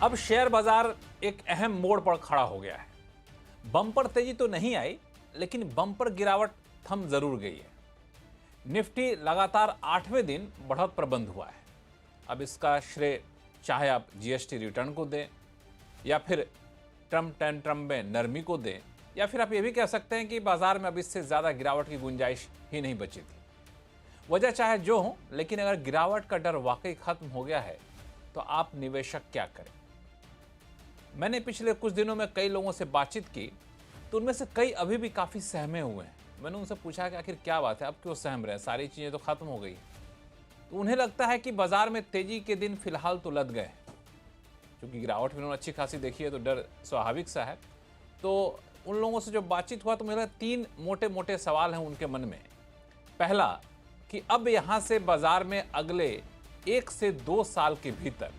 अब शेयर बाजार एक अहम मोड़ पर खड़ा हो गया है। बम्पर तेजी तो नहीं आई, लेकिन बम्पर गिरावट थम जरूर गई है। निफ्टी लगातार 8वें दिन बढ़त पर बंद हुआ है। अब इसका श्रेय चाहे आप जीएसटी रिटर्न को दें, या फिर ट्रम्प टेंट्रम में नरमी को दें, या फिर आप ये भी कह सकते हैं कि बाजार में अब इससे ज्यादा गिरावट की गुंजाइश ही नहीं बची थी। वजह चाहे जो हो, लेकिन अगर गिरावट का डर वाकई खत्म हो गया है तो आप निवेशक क्या करें। मैंने पिछले कुछ दिनों में कई लोगों से बातचीत की, तो उनमें से कई अभी भी काफी सहमे हुए हैं। मैंने उनसे पूछा कि आखिर क्या बात है, अब क्यों सहम रहे हैं, सारी चीजें तो खत्म हो गई। तो उन्हें लगता है कि बाजार में तेजी के दिन फिलहाल तो लद गए, क्योंकि गिरावट भी उन्होंने अच्छी खासी देखी है, तो डर स्वाभाविक सा है। तो उन लोगों से जो बातचीत हुआ तो मुझे लगा 3 मोटे मोटे सवाल हैं उनके मन में। पहला, कि अब यहां से बाजार में अगले 1 से 2 साल के भीतर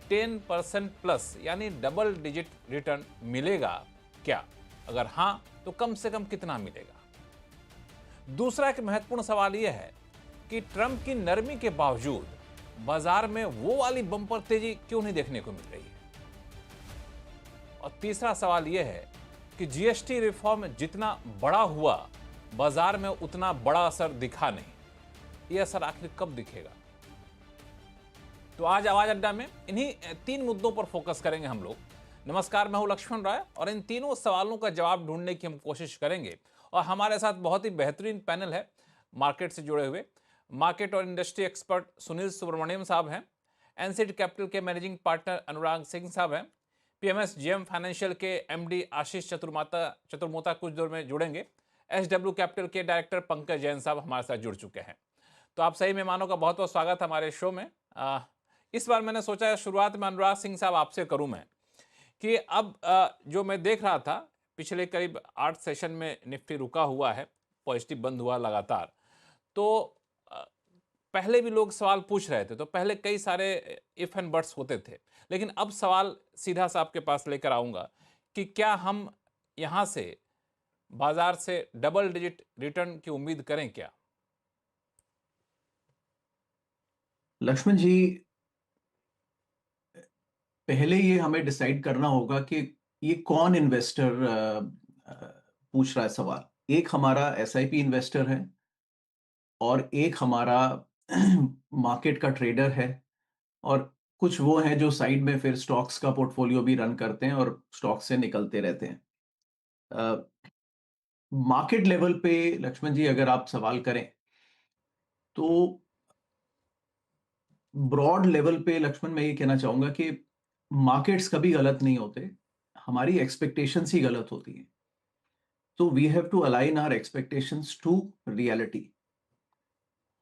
10% प्लस यानी डबल डिजिट रिटर्न मिलेगा क्या? अगर हां, तो कम से कम कितना मिलेगा? दूसरा एक महत्वपूर्ण सवाल यह है कि ट्रंप की नरमी के बावजूद बाजार में वो वाली बम्पर तेजी क्यों नहीं देखने को मिल रही है? और तीसरा सवाल यह है कि जीएसटी रिफॉर्म जितना बड़ा हुआ, बाजार में उतना बड़ा असर दिखा नहीं। यह असर आखिर कब दिखेगा? तो आज आवाज अड्डा में इन्हीं 3 मुद्दों पर फोकस करेंगे हम लोग। नमस्कार, मैं हूं लक्ष्मण राय और इन तीनों सवालों का जवाब ढूंढने की हम कोशिश करेंगे। और हमारे साथ बहुत ही बेहतरीन पैनल है मार्केट से जुड़े हुए। मार्केट और इंडस्ट्री एक्सपर्ट सुनील सुब्रमण्यम साहब हैं, एनसीडी कैपिटल के मैनेजिंग पार्टनर अनुराग सिंह साहब हैं, पीएमएस जेएम फाइनेंशियल के एमडी आशीष चतुर्मोता कुछ देर में जुड़ेंगे, एसडब्ल्यू कैपिटल के डायरेक्टर पंकज जैन साहब हमारे साथ जुड़ चुके हैं। तो आप सही मेहमानों का बहुत बहुत स्वागत हमारे शो में। इस बार मैंने सोचा शुरुआत में अनुराग सिंह साहब आपसे करूं मैं, कि अब जो मैं देख रहा था पिछले करीब 8 सेशन में निफ्टी रुका हुआ है, पॉजिटिव बंद हुआ लगातार। तो पहले भी लोग सवाल पूछ रहे थे, तो पहले कई सारे इफ एंड बट्स होते थे, लेकिन अब सवाल सीधा सा आपके पास लेकर आऊंगा कि क्या हम यहां से बाजार से डबल डिजिट रिटर्न की उम्मीद करें क्या? लक्ष्मण जी, पहले ये हमें डिसाइड करना होगा कि ये कौन इन्वेस्टर पूछ रहा है सवाल। एक हमारा एसआईपी इन्वेस्टर है और एक हमारा मार्केट का ट्रेडर है, और कुछ वो हैं जो साइड में फिर स्टॉक्स का पोर्टफोलियो भी रन करते हैं और स्टॉक से निकलते रहते हैं। मार्केट लेवल पे लक्ष्मण जी अगर आप सवाल करें तो ब्रॉड लेवल पे लक्ष्मण मैं ये कहना चाहूंगा कि मार्केट्स कभी गलत नहीं होते, हमारी एक्सपेक्टेशंस ही गलत होती हैं। तो we have to align our expectations to reality.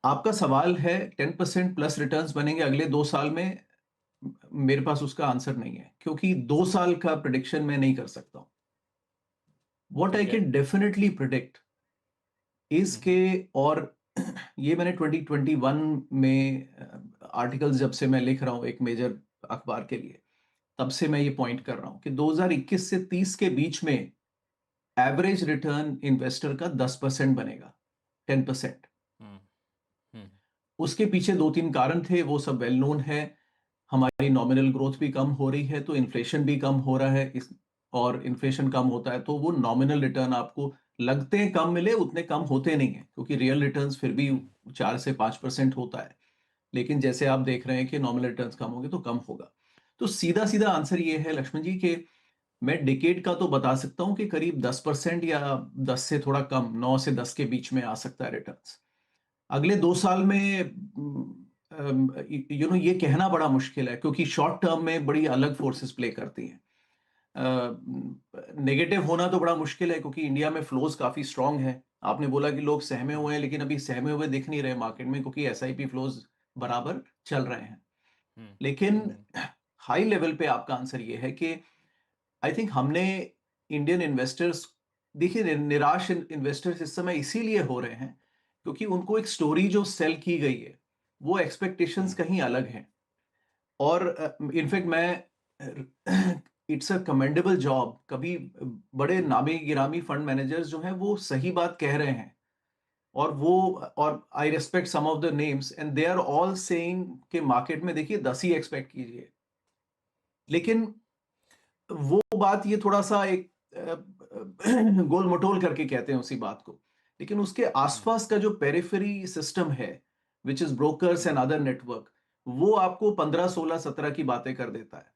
आपका सवाल है 10% प्लस रिटर्न्स बनेंगे अगले 2 साल में। मेरे पास उसका आंसर नहीं है, क्योंकि 2 साल का प्रिडिक्शन मैं नहीं कर सकता हूं। वॉट आई ठीक है। कैन डेफिनेटली प्रिडिक्ट इसके, और ये मैंने 2021 में आर्टिकल्स जब से मैं लिख रहा हूं एक मेजर अखबार के लिए, तब से मैं ये पॉइंट कर रहा हूं कि 2021 से 30 के बीच में एवरेज रिटर्न इन्वेस्टर का 10% बनेगा, 10%। हम्म। हम्म। उसके पीछे 2-3 कारण थे, वो सब वेल नोन है। हमारी नॉमिनल ग्रोथ भी कम हो रही है तो इन्फ्लेशन भी कम हो रहा है, और इन्फ्लेशन कम होता है तो वो नॉमिनल रिटर्न आपको लगते हैं कम मिले, उतने कम होते नहीं है, क्योंकि रियल रिटर्न्स फिर भी 4 से 5% होता है। लेकिन जैसे आप देख रहे हैं कि नॉमिनल रिटर्न्स कम होंगे तो कम होगा। तो सीधा सीधा आंसर ये है लक्ष्मण जी कि मैं डिकेड का तो बता सकता हूं कि करीब 10% या 10 से थोड़ा कम, 9 से 10 के बीच में आ सकता है रिटर्न्स। अगले 2 साल में ये कहना बड़ा मुश्किल है, क्योंकि शॉर्ट टर्म में बड़ी अलग फोर्सेस प्ले करती हैं। नेगेटिव होना तो बड़ा मुश्किल है, क्योंकि इंडिया में फ्लोज काफी स्ट्रांग है। आपने बोला कि लोग सहमे हुए हैं, लेकिन अभी सहमे हुए दिख नहीं रहे मार्केट में, क्योंकि एसआईपी फ्लोज बराबर चल रहे हैं। हम्म। लेकिन हम्म। हाई लेवल पे आपका आंसर ये है कि आई थिंक हमने इंडियन इन्वेस्टर्स, देखिए निराश इन्वेस्टर्स इस समय इसीलिए हो रहे हैं क्योंकि उनको एक स्टोरी जो सेल की गई है वो एक्सपेक्टेशंस कहीं अलग हैं। और इनफैक्ट मैं इट्स अ कमेंडेबल जॉब, कभी बड़े नामी गिरामी फंड मैनेजर्स जो हैं वो सही बात कह रहे हैं, और वो, और I respect some of the names and they are all saying कि मार्केट में देखिए 10 ही एक्सपेक्ट कीजिए। लेकिन वो बात ये थोड़ा सा एक गोल मटोल करके कहते हैं उसी बात को, लेकिन उसके आसपास का जो पेरिफेरी सिस्टम है, which is brokers and other network, वो आपको 15 16 17 की बातें कर देता है।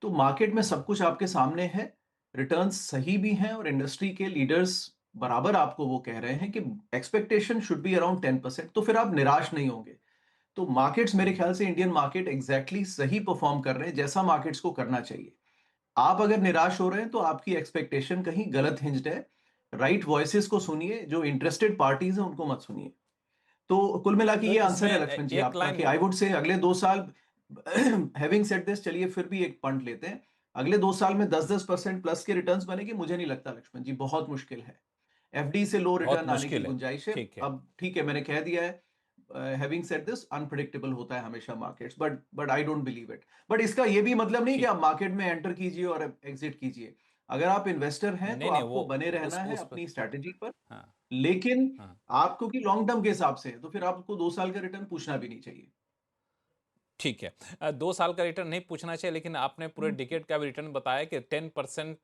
तो मार्केट में सब कुछ आपके सामने है, रिटर्न्स सही भी हैं और इंडस्ट्री के लीडर्स बराबर आपको वो कह रहे हैं कि एक्सपेक्टेशन शुड बी अराउंड 10%, तो फिर आप निराश नहीं होंगे। तो मार्केट्स मेरे ख्याल से इंडियन मार्केट एग्जैक्टली सही परफॉर्म कर रहे हैं जैसा मार्केट्स को करना चाहिए। आप अगर निराश हो रहे हैं तो आपकी एक्सपेक्टेशन कहीं गलत हिंज्ड है। राइट वॉइसेस को सुनिए, जो इंटरेस्टेड पार्टीज हैं उनको मत सुनिए। तो कुल मिला के तो ये आंसर इसमें है लक्ष्मण जी एक आपका कि लाइन। आई वुड से अगले 2 साल हैविंग सेड दिस, चलिए फिर भी एक पंट लेते हैं। अगले 2 साल में 10-10% प्लस के रिटर्न्स बनेगी, मुझे नहीं लगता लक्ष्मण जी, बहुत मुश्किल है। एफडी से लो बहुत रिटर्न आने की मुश्किल है। गुंजाइश है। ठीक है। अब ठीक है, मैंने कह दिया है, हैविंग सेड दिस, अनप्रेडिक्टेबल होता है हमेशा markets, but I don't believe it. But इसका ये भी मतलब नहीं कि ठीक। आप मार्केट में एंटर कीजिए और एग्जिट कीजिए। अगर आप इन्वेस्टर हैं तो नहीं नहीं, वो आपको बने रहना है उस पर। अपनी स्ट्रैटेजी पर। हाँ। लेकिन हाँ। आपको कि लॉन्ग टर्म के हिसाब से है, तो फिर आपको 2 साल का रिटर्न पूछना भी नहीं चाहिए। ठीक है। 2 साल का रिटर्न नहीं पूछना चाहिए, लेकिन आपने पूरे डिकेड का भी रिटर्न बताया कि 10%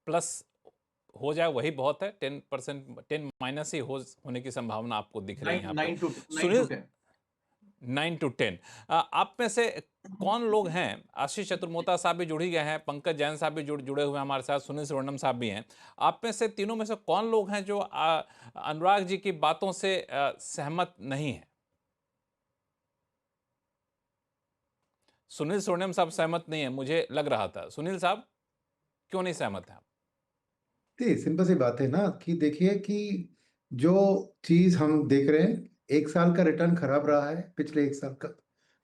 प्लस हो जाए वही बहुत है। 10%, 10- ही होने की संभावना आपको दिख रही है नाइन यहाँ पे। Nine to nine to Sunil, ten 9 to 10। आप में से कौन लोग हैं? आशीष चतुर्मोता साहब भी जुड़ ही गए हैं, पंकज जैन साहब भी जुड़े हुए हैं हमारे साथ, सुनील सुवर्णम साहब भी हैं। आप में से तीनों में से कौन लोग हैं जो अनुराग जी की बातों से सहमत नहीं है? सुनील सुवर्णम साहब सहमत नहीं है, मुझे लग रहा था। सुनील साहब, क्यों नहीं सहमत हैं आप? देखिए, सिंपल सी बात है ना कि देखिए कि जो चीज हम देख रहे हैं, 1 साल का रिटर्न खराब रहा है पिछले 1 साल का,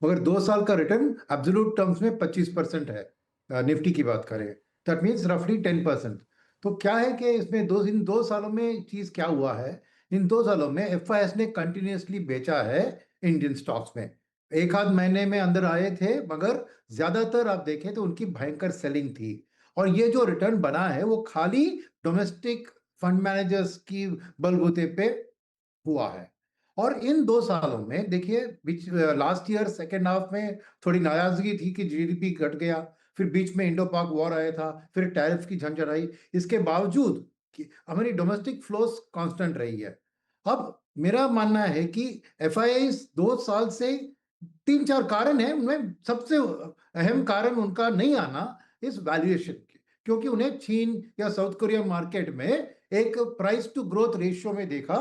मगर 2 साल का रिटर्न एब्सोल्यूट टर्म्स में 25% है। निफ्टी की बात करें, दैट मीन्स रफली 10%। तो क्या है कि इसमें इन 2 सालों में चीज क्या हुआ है, इन 2 सालों में एफआईएस ने कंटिन्यूसली बेचा है इंडियन स्टॉक्स में। एक आध महीने में अंदर आए थे, मगर ज्यादातर आप देखें तो उनकी भयंकर सेलिंग थी। और ये जो रिटर्न बना है वो खाली डोमेस्टिक फंड मैनेजर्स की बलबूते पे हुआ है। और इन 2 सालों में देखिए, लास्ट ईयर सेकेंड हाफ में थोड़ी नाराजगी थी कि जीडीपी घट गया, फिर बीच में इंडो पाक वॉर आया था, फिर टैरिफ की झंझट आई। इसके बावजूद कि हमारी डोमेस्टिक फ्लोस कांस्टेंट रही है। अब मेरा मानना है कि एफआईआई 2 साल से 3-4 कारण है, उनमें सबसे अहम कारण उनका नहीं आना इस वैल्यूएशन के, क्योंकि उन्हें चीन या साउथ कोरिया मार्केट में एक प्राइस टू ग्रोथ रेशियो में देखा।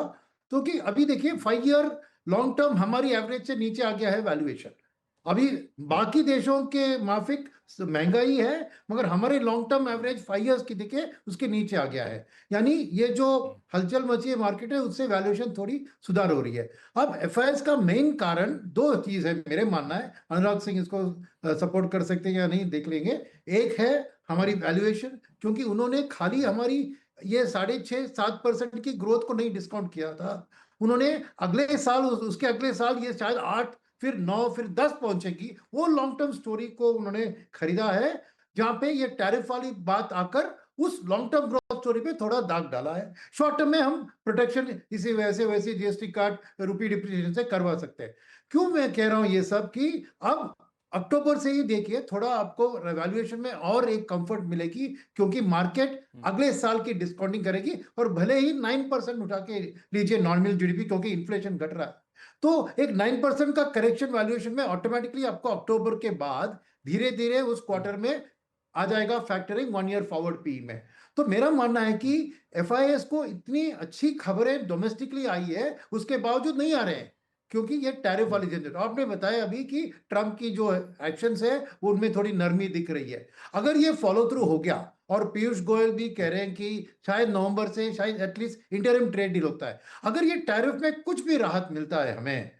तो कि अभी देखिए 5 ईयर लॉन्ग टर्म हमारी एवरेज से नीचे आ गया है वैल्यूएशन। अभी बाकी देशों के माफिक महंगाई है, मगर हमारे लॉन्ग टर्म एवरेज 5 ईयर्स की देखे उसके नीचे आ गया है। यानी ये जो हलचल मची है मार्केट है, उससे वैल्यूएशन थोड़ी सुधार हो रही है। अब एफआईएस का मेन कारण दो चीज है मेरे मानना है, अनुराग सिंह इसको सपोर्ट कर सकते हैं या नहीं देख लेंगे। एक है हमारी वैल्यूएशन, क्योंकि उन्होंने खाली हमारी ये 6.5-7% की ग्रोथ को नहीं डिस्काउंट किया था, उन्होंने अगले साल उसके अगले साल ये शायद 8 फिर 9 फिर 10 पहुंचेगी, वो लॉन्ग टर्म स्टोरी को उन्होंने खरीदा है, जहां पे ये टैरिफ वाली बात आकर उस लॉन्ग टर्म ग्रोथ स्टोरी पे थोड़ा दाग डाला है। शॉर्ट टर्म में हम प्रोटेक्शन इसी वैसे जीएसटी कार्ड रुपी डिप्रिसिएशन से करवा सकते हैं। क्यों मैं कह रहा हूं ये सब कि अब अक्टूबर से ही देखिए थोड़ा आपको वैल्यूएशन में और एक कंफर्ट मिलेगी, क्योंकि मार्केट अगले साल की डिस्काउंटिंग करेगी, और भले ही 9% उठा के लीजिए नॉमिनल जीडीपी, क्योंकि इन्फ्लेशन घट रहा है, तो एक 9% का करेक्शन वैल्यूएशन में ऑटोमेटिकली आपको अक्टूबर के बाद धीरे धीरे उस क्वार्टर में आ जाएगा, फैक्टरिंग 1 ईयर फॉरवर्ड पी में। तो मेरा मानना है कि एफआईएस को इतनी अच्छी खबरें डोमेस्टिकली आई है, उसके बावजूद नहीं आ रहे हैं, क्योंकि ये टैरिफ वाली झंझट। आपने बताया अभी कि ट्रंप की जो एक्शंस है वो उनमें थोड़ी नरमी दिख रही है। अगर ये फॉलो थ्रू हो गया, और पीयूष गोयल भी कह रहे हैं कि शायद नवंबर से शायद एटलीस्ट इंटरिम ट्रेड डील होता है, अगर ये टैरिफ में कुछ भी राहत मिलता है हमें,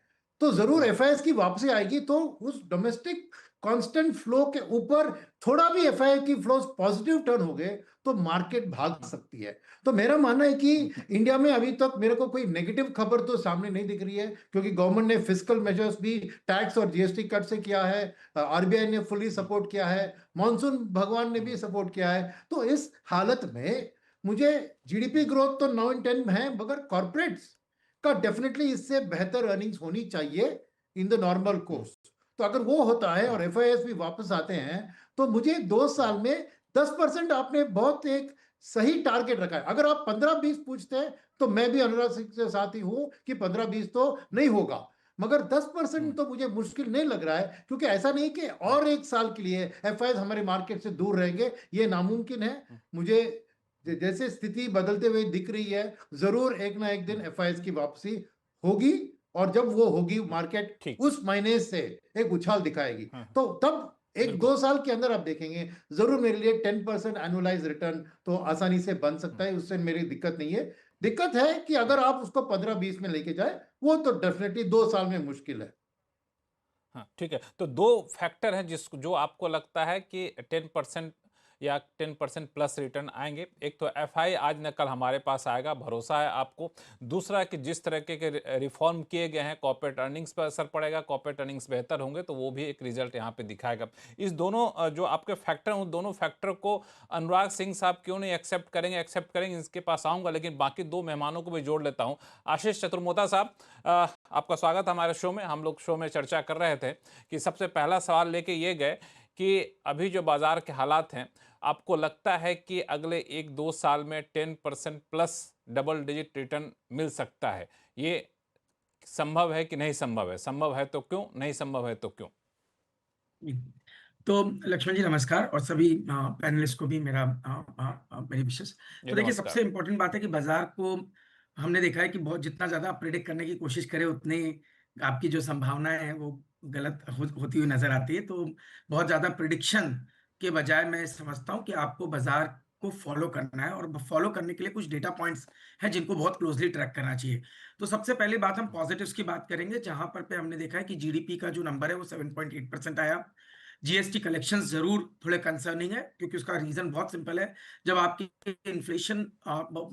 तो जरूर एफआईएस की वापसी आएगी। तो उस डोमेस्टिक कांस्टेंट फ्लो के ऊपर थोड़ा भी एफआईआई की फ्लोस पॉजिटिव टर्न हो गए तो मार्केट भाग सकती है। तो मेरा मानना है कि इंडिया में अभी तक मेरे को कोई नेगेटिव खबर तो सामने नहीं दिख रही है, क्योंकि गवर्नमेंट ने फिस्कल मेजर्स भी टैक्स और जीएसटी कट से किया है, आरबीआई ने फुली सपोर्ट किया है, मॉनसून भगवान ने भी सपोर्ट किया है। तो इस हालत में मुझे जीडीपी ग्रोथ तो 9 इन 10 है, मगर कॉर्पोरेट्स का डेफिनेटली इससे बेहतर अर्निंग्स होनी चाहिए इन द नॉर्मल कोर्स। तो अगर वो होता है और एफआईएस भी वापस आते हैं, तो मुझे 2 साल में 10% आपने बहुत एक सही टारगेट रखा है। अगर आप 15-20 पूछते हैं तो मैं भी अनुराग सिंह के साथ ही हूं कि 15-20 तो नहीं होगा, मगर 10% तो मुझे मुश्किल नहीं लग रहा है, क्योंकि ऐसा नहीं कि और 1 साल के लिए एफआईएस हमारे मार्केट से दूर रहेंगे, ये नामुमकिन है। मुझे जैसे स्थिति बदलते हुए दिख रही है, जरूर एक ना एक दिन एफआईएस की वापसी होगी, और जब वो होगी मार्केट ठीक। उस महीने से एक उछाल दिखाएगी। तो तब एक बिल्कुल। 2 साल के अंदर आप देखेंगे जरूर मेरे लिए 10% एनुअलाइज रिटर्न तो आसानी से बन सकता है, उससे मेरी दिक्कत नहीं है। दिक्कत है कि अगर आप उसको 15-20 में लेके जाए, वो तो डेफिनेटली 2 साल में मुश्किल है। हाँ ठीक है, तो दो फैक्टर हैं जिसको जो आपको लगता है कि 10% या 10% प्लस रिटर्न आएंगे। एक तो एफआई आज न कल हमारे पास आएगा, भरोसा है आपको। दूसरा कि जिस तरह के रिफॉर्म किए गए हैं, कॉर्पोरेट अर्निंग्स पर असर पड़ेगा, कॉर्पोरेट अर्निंग्स बेहतर होंगे तो वो भी एक रिजल्ट यहाँ पे दिखाएगा। इस दोनों जो आपके फैक्टर हैं, उन दोनों फैक्टर को अनुराग सिंह साहब क्यों नहीं एक्सेप्ट करेंगे, इसके पास आऊँगा, लेकिन बाकी दो मेहमानों को भी जोड़ लेता हूँ। आशीष चतुर्मोता साहब, आपका स्वागत है हमारे शो में। हम लोग शो में चर्चा कर रहे थे कि सबसे पहला सवाल लेके ये गए कि अभी जो बाजार के हालात हैं, आपको लगता है कि अगले 1-2 साल में 10% प्लस डबल डिजिट रिटर्न मिल सकता है? ये संभव है कि नहीं संभव है? संभव है तो क्यों, नहीं संभव है तो क्यों? तो लक्ष्मण जी नमस्कार, और सभी पैनलिस्ट को भी मेरी विशेष। जी तो देखिए, नमस्कार। सबसे इम्पोर्टेंट बात है कि बाजार को हमने देखा है कि बहुत जितना ज़्यादा आप प्रेडिक्ट करने की कोशिश करें, उतनी आपकी जो संभावनाएं हैं वो गलत होती हुई नजर आती है। तो बहुत ज़्यादा प्रिडिक्शन के बजाय मैं समझता हूँ कि आपको बाजार को फॉलो करना है, और फॉलो करने के लिए कुछ डेटा पॉइंट्स हैं जिनको बहुत क्लोजली ट्रैक करना चाहिए। तो सबसे पहली बात हम पॉजिटिव्स की बात करेंगे, जहां पर पे हमने देखा है कि जीडीपी का जो नंबर है वो 7.8% आया। जीएसटी कलेक्शंस जरूर थोड़े कंसर्निंग है, क्योंकि उसका रीजन बहुत सिंपल है। जब आपकी इन्फ्लेशन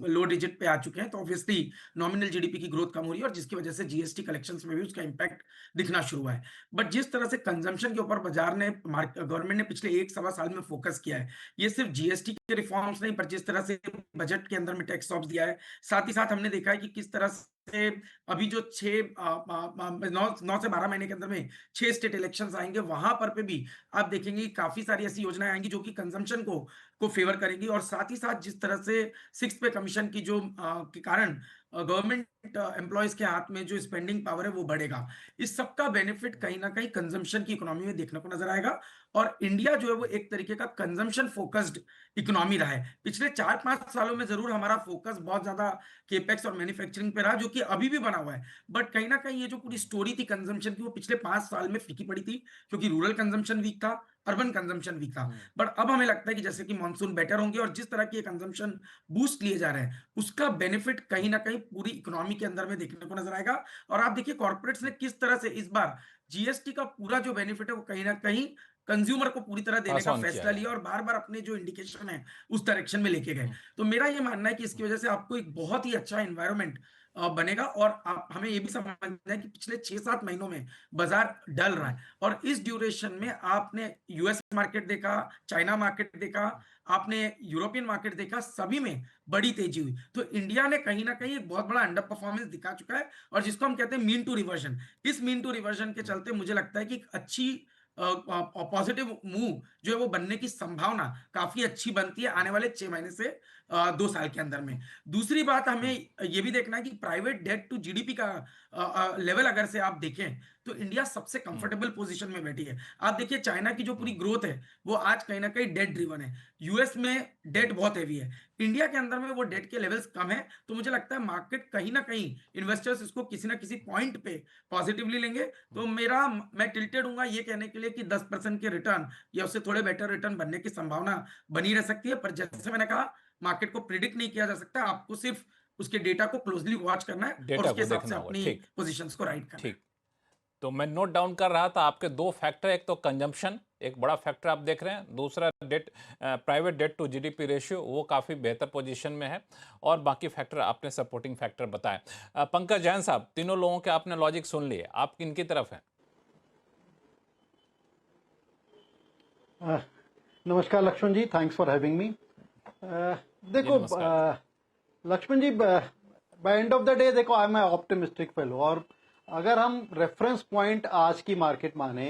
लो डिजिट पे आ चुके हैं तो ऑब्वियसली नॉमिनल जीडीपी की ग्रोथ कम हो रही है, और जिसकी वजह से जीएसटी कलेक्शंस में भी उसका इंपैक्ट दिखना शुरू हुआ है। बट जिस तरह से कंजम्पशन के ऊपर बाजार ने, गवर्नमेंट ने पिछले 1-1.25 साल में फोकस किया है, ये सिर्फ जीएसटी के रिफॉर्म्स नहीं, पर जिस तरह से बजट के अंदर में टैक्स ऑफ्स दिया है, साथ ही साथ हमने देखा है कि किस तरह से अभी जो 9 से 12 महीने के अंदर में 6 स्टेट इलेक्शंस आएंगे, वहां पर पे भी आप देखेंगे कि काफी सारी ऐसी योजनाएं आएंगी जो कि कंजम्पशन को फेवर करेंगी। और साथ ही साथ जिस तरह से 6th पे कमीशन की जो के कारण गवर्नमेंट एम्प्लॉयज के हाथ में जो स्पेंडिंग पावर है वो बढ़ेगा। इस सब का बेनिफिट कहीं ना कहीं कंजम्पशन की इकोनॉमी में देखने को नजर आएगा। और इंडिया जो है वो एक तरीके का कंजम्पशन फोकस्ड इकोनॉमी रहा है। पिछले 4-5 सालों में जरूर हमारा फोकस बहुत ज्यादा केपेक्स और मैन्युफैक्चरिंग पे रहा, जो कि अभी भी बना हुआ है। बट कहीं ना कहीं ये जो पूरी स्टोरी थी कंजम्पशन की, वो पिछले 5 साल में फीकी पड़ी थी, क्योंकि रूरल कंजम्पशन वीक था, अर्बन कंजम्पशन वीक था। बट अब हमें लगता है कि जैसे कि मॉनसून बेटर होंगे और जिस तरह की कंजम्पशन बूस्ट लिए जा रहे हैं, उसका बेनिफिट कहीं ना कहीं पूरी इकोनॉमी के अंदर में देखने को नजर आएगा। और आप देखिए कॉर्पोरेट्स ने किस तरह से इस बार जीएसटी का पूरा जो बेनिफिट है वो कहीं ना कहीं कंज्यूमर को पूरी तरह देने का आसान किया फैसला है। लिया, और बार बार अपने जो इंडिकेशन है उस डायरेक्शन में लेके गए। तो मेरा ये मानना है कि इसकी वजह से आपको एक बहुत ही अच्छा एनवायरनमेंट बनेगा। और आप हमें ये भी समझना है कि पिछले 6-7 महीनों में बाजार डल रहा है, और इस ड्यूरेशन में आपने यूएस मार्केट देखा, चाइना मार्केट देखा, आपने यूरोपियन मार्केट देखा, सभी में बड़ी तेजी हुई। तो इंडिया ने कहीं ना कहीं एक बहुत बड़ा अंडर परफॉर्मेंस दिखा चुका है, और जिसको हम कहते हैं मीन टू रिवर्जन। इस मीन टू रिवर्जन के चलते मुझे लगता है कि एक अच्छी पॉजिटिव मूव जो है वो बनने की संभावना काफी अच्छी बनती है आने वाले 6 महीने से 2 साल के अंदर में। दूसरी बात हमें ये भी देखना है कि प्राइवेट डेट टू जीडीपी का लेवल अगर से आप देखें तो इंडिया सबसे कंफर्टेबल पोजीशन में बैठी है। आप देखिए चाइना की जो पूरी ग्रोथ है वो आज कहीं ना कहीं डेट ड्रिवन है, यूएस में डेट बहुत हैवी है, इंडिया के अंदर में वो डेट के लेवल्स कम है। तो मुझे लगता है मार्केट कहीं ना कहीं इन्वेस्टर्स इसको किसी ना किसी पॉइंट पे पॉजिटिवली लेंगे। तो मैं टिल्टेड हूंगा ये कहने के लिए कि 10% के रिटर्न या उससे थोड़े बेटर रिटर्न बनने की संभावना बनी रह सकती है। पर जैसे मैंने कहा, मार्केट को प्रिडिक्ट नहीं किया जा सकता, आपको सिर्फ उसके डेटा को क्लोजली वॉच करना है और डेटा उसके को हिसाब से देखना होगा। अपनी ठीक पोजीशंस को राइट करना है। ठीक। तो मैं नोट डाउन कर रहा था आपके दो फैक्टर, एक तो कंजम्पशन, एक बड़ा फैक्टर आप देख रहे हैं, दूसरा private debt to GDP ratio, वो काफ़ी बेहतर पोजीशन में है, और बाकी फैक्टर आपने सपोर्टिंग फैक्टर बताए। पंकज जैन साहब, तीनों लोगों के आपने लॉजिक सुन लिए, आप किनकी तरफ हैं? नमस्कार Laxman ji, thanks for having me. देखो Laxman ji, by end of the day देखो, आई एम ऑप्टिमिस्टिक फेलो, और अगर हम रेफरेंस पॉइंट आज की मार्केट माने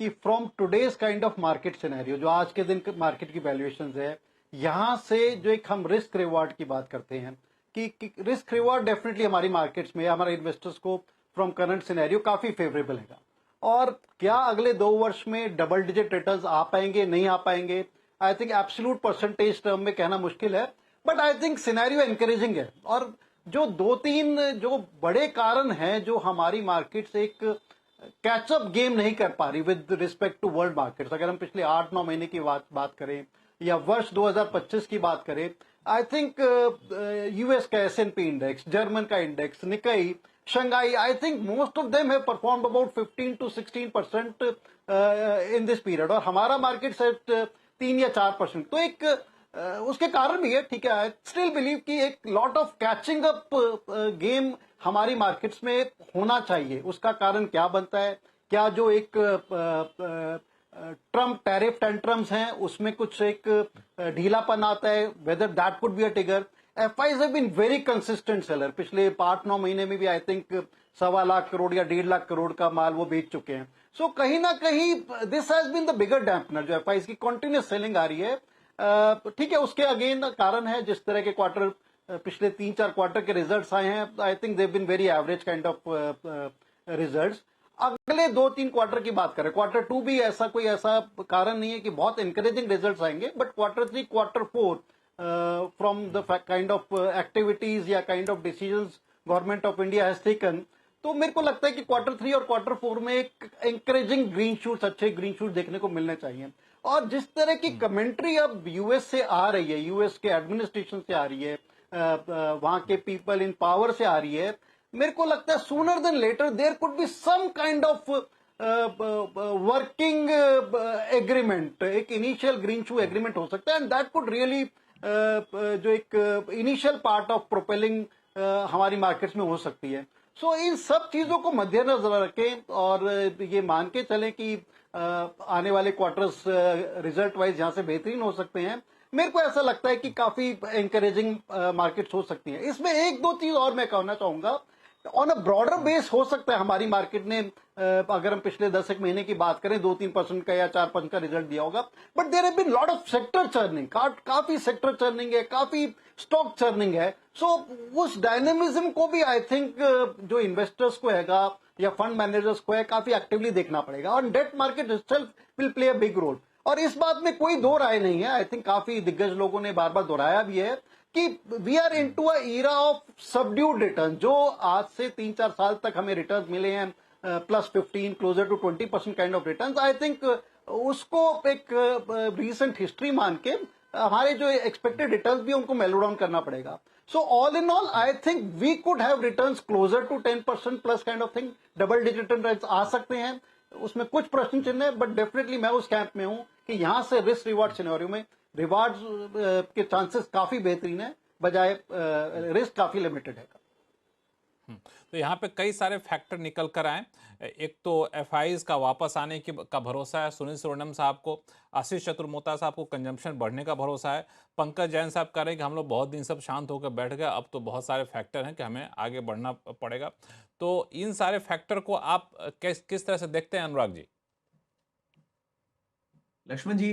कि from today's kind of market scenario, जो आज के दिन मार्केट की वैल्यूएशंस है, यहाँ से जो एक हम रिस्क रिवॉर्ड की बात करते हैं कि रिस्क रिवॉर्ड डेफिनेटली हमारी मार्केट्स में हमारे इन्वेस्टर्स को फ्रॉम करंट सिनेरियो काफी फेवरेबल है। और क्या अगले 2 वर्ष में डबल डिजिट रिटर्न्स आ पाएंगे, नहीं आ पाएंगे, I think absolute percentage term में कहना मुश्किल है, but I think scenario encouraging है। और जो 2-3 जो बड़े कारण हैं जो हमारी मार्केट्स एक कैचअप गेम नहीं कर पा रही with respect to world markets, अगर हम पिछले 8-9 महीने की बात करें या वर्ष 2025 की बात करें, आई थिंक यूएस का S&P इंडेक्स, जर्मन का index, Nikkei, Shanghai, I think most of them have performed about 15 to 16% in this period, और हमारा मार्केट सेट 3 या 4%। तो एक उसके कारण भी है, ठीक है। आई स्टिल बिलीव कि एक lot of catching up game हमारी मार्केट्स में होना चाहिए। उसका कारण क्या बनता है? क्या जो एक ट्रम्प टैरिफ टेंट्रम्स हैं उसमें कुछ एक ढीलापन आता है, whether that could be a trigger. FIs have been very consistent seller, पिछले 8-9 महीने में भी आई थिंक 1.25 लाख करोड़ या 1.5 लाख करोड़ का माल वो बेच चुके हैं। सो कहीं ना कहीं this has been the bigger dampener, जो FIs की कंटिन्यूस सेलिंग आ रही है। ठीक है, उसके अगेन कारण है जिस तरह के क्वार्टर पिछले 3-4 क्वार्टर के रिजल्ट्स आए हैं, I think they been very average kind of results. अगले 2-3 क्वार्टर की बात करें, क्वार्टर 2 भी ऐसा कोई ऐसा कारण नहीं है कि बहुत इंकरेजिंग रिजल्ट्स आएंगे, but quarter 3, quarter 4 from the kind of activities या kind of decisions government of India has taken, तो मेरे को लगता है कि क्वार्टर 3 और क्वार्टर 4 में एक एंकरेजिंग ग्रीन शूट्स, अच्छे ग्रीन शूट्स देखने को मिलने चाहिए। और जिस तरह की कमेंट्री अब यूएस से आ रही है, यूएस के एडमिनिस्ट्रेशन से आ रही है, वहां के पीपल इन पावर से आ रही है, मेरे को लगता है sooner than later there could be some kind of working agreement, एक इनिशियल ग्रीन शू एग्रीमेंट हो सकता है, एंड दैट कुड रियली जो एक इनिशियल पार्ट ऑफ प्रोपेलिंग हमारी मार्केट्स में हो सकती है। सो इन सब चीजों को मद्देनजर रखें और ये मान के चलें कि आने वाले क्वार्टर्स रिजल्ट वाइज यहां से बेहतरीन हो सकते हैं। मेरे को ऐसा लगता है कि काफी एंकरेजिंग मार्केट्स हो सकती हैं। इसमें 1-2 चीज और मैं कहना चाहूंगा, ऑन अ ब्रॉडर बेस हो सकता है हमारी मार्केट ने, अगर हम पिछले 10 एक महीने की बात करें, 2-3% का या 4-5 का रिजल्ट दिया होगा, but there have been lot of sector churning, काफी सेक्टर चर्निंग है, काफी स्टॉक चर्निंग है। सो उस डायनेमिज्म को भी आई थिंक जो इन्वेस्टर्स को हैगा या फंड मैनेजर्स को है, काफी एक्टिवली देखना पड़ेगा, और debt market itself will play a big role. और इस बात में कोई दो राय नहीं है, आई थिंक काफी दिग्गज लोगों ने बार बार दोहराया भी है कि we are into a era of subdued return. जो आज से 3-4 साल तक हमें रिटर्न मिले हैं +15 closer to 20% kind of return, I think उसको एक रीसेंट हिस्ट्री मान के हमारे जो एक्सपेक्टेड रिटर्न भी उनको मेलो डाउन करना पड़ेगा। So all in all I think we could have returns closer to 10% plus kind of thing, double digit returns आ सकते हैं, उसमें कुछ प्रश्न चिन्ह है, बट डेफिनेटली मैं उस कैंप में हूं कि यहां से रिस्क रिवार्ड सिनेरियो में रिवार्ड के चांसेस काफी बेहतरीन है, बजाय रिस्क काफी लिमिटेड है। तो यहाँ पे कई सारे फैक्टर निकल कर आए। एक तो FIs का वापस आने का भरोसा है, सुनील सुवर्णम साहब को, आशीष चतुर्मोता साहब को कंजम्पशन बढ़ने का भरोसा है, पंकज जैन साहब कह रहे हैं कि हम लोग बहुत दिन सब शांत होकर बैठ गए, अब तो बहुत सारे फैक्टर हैं कि हमें आगे बढ़ना पड़ेगा। तो इन सारे फैक्टर को आप किस तरह से देखते हैं अनुराग जी? लक्ष्मण जी,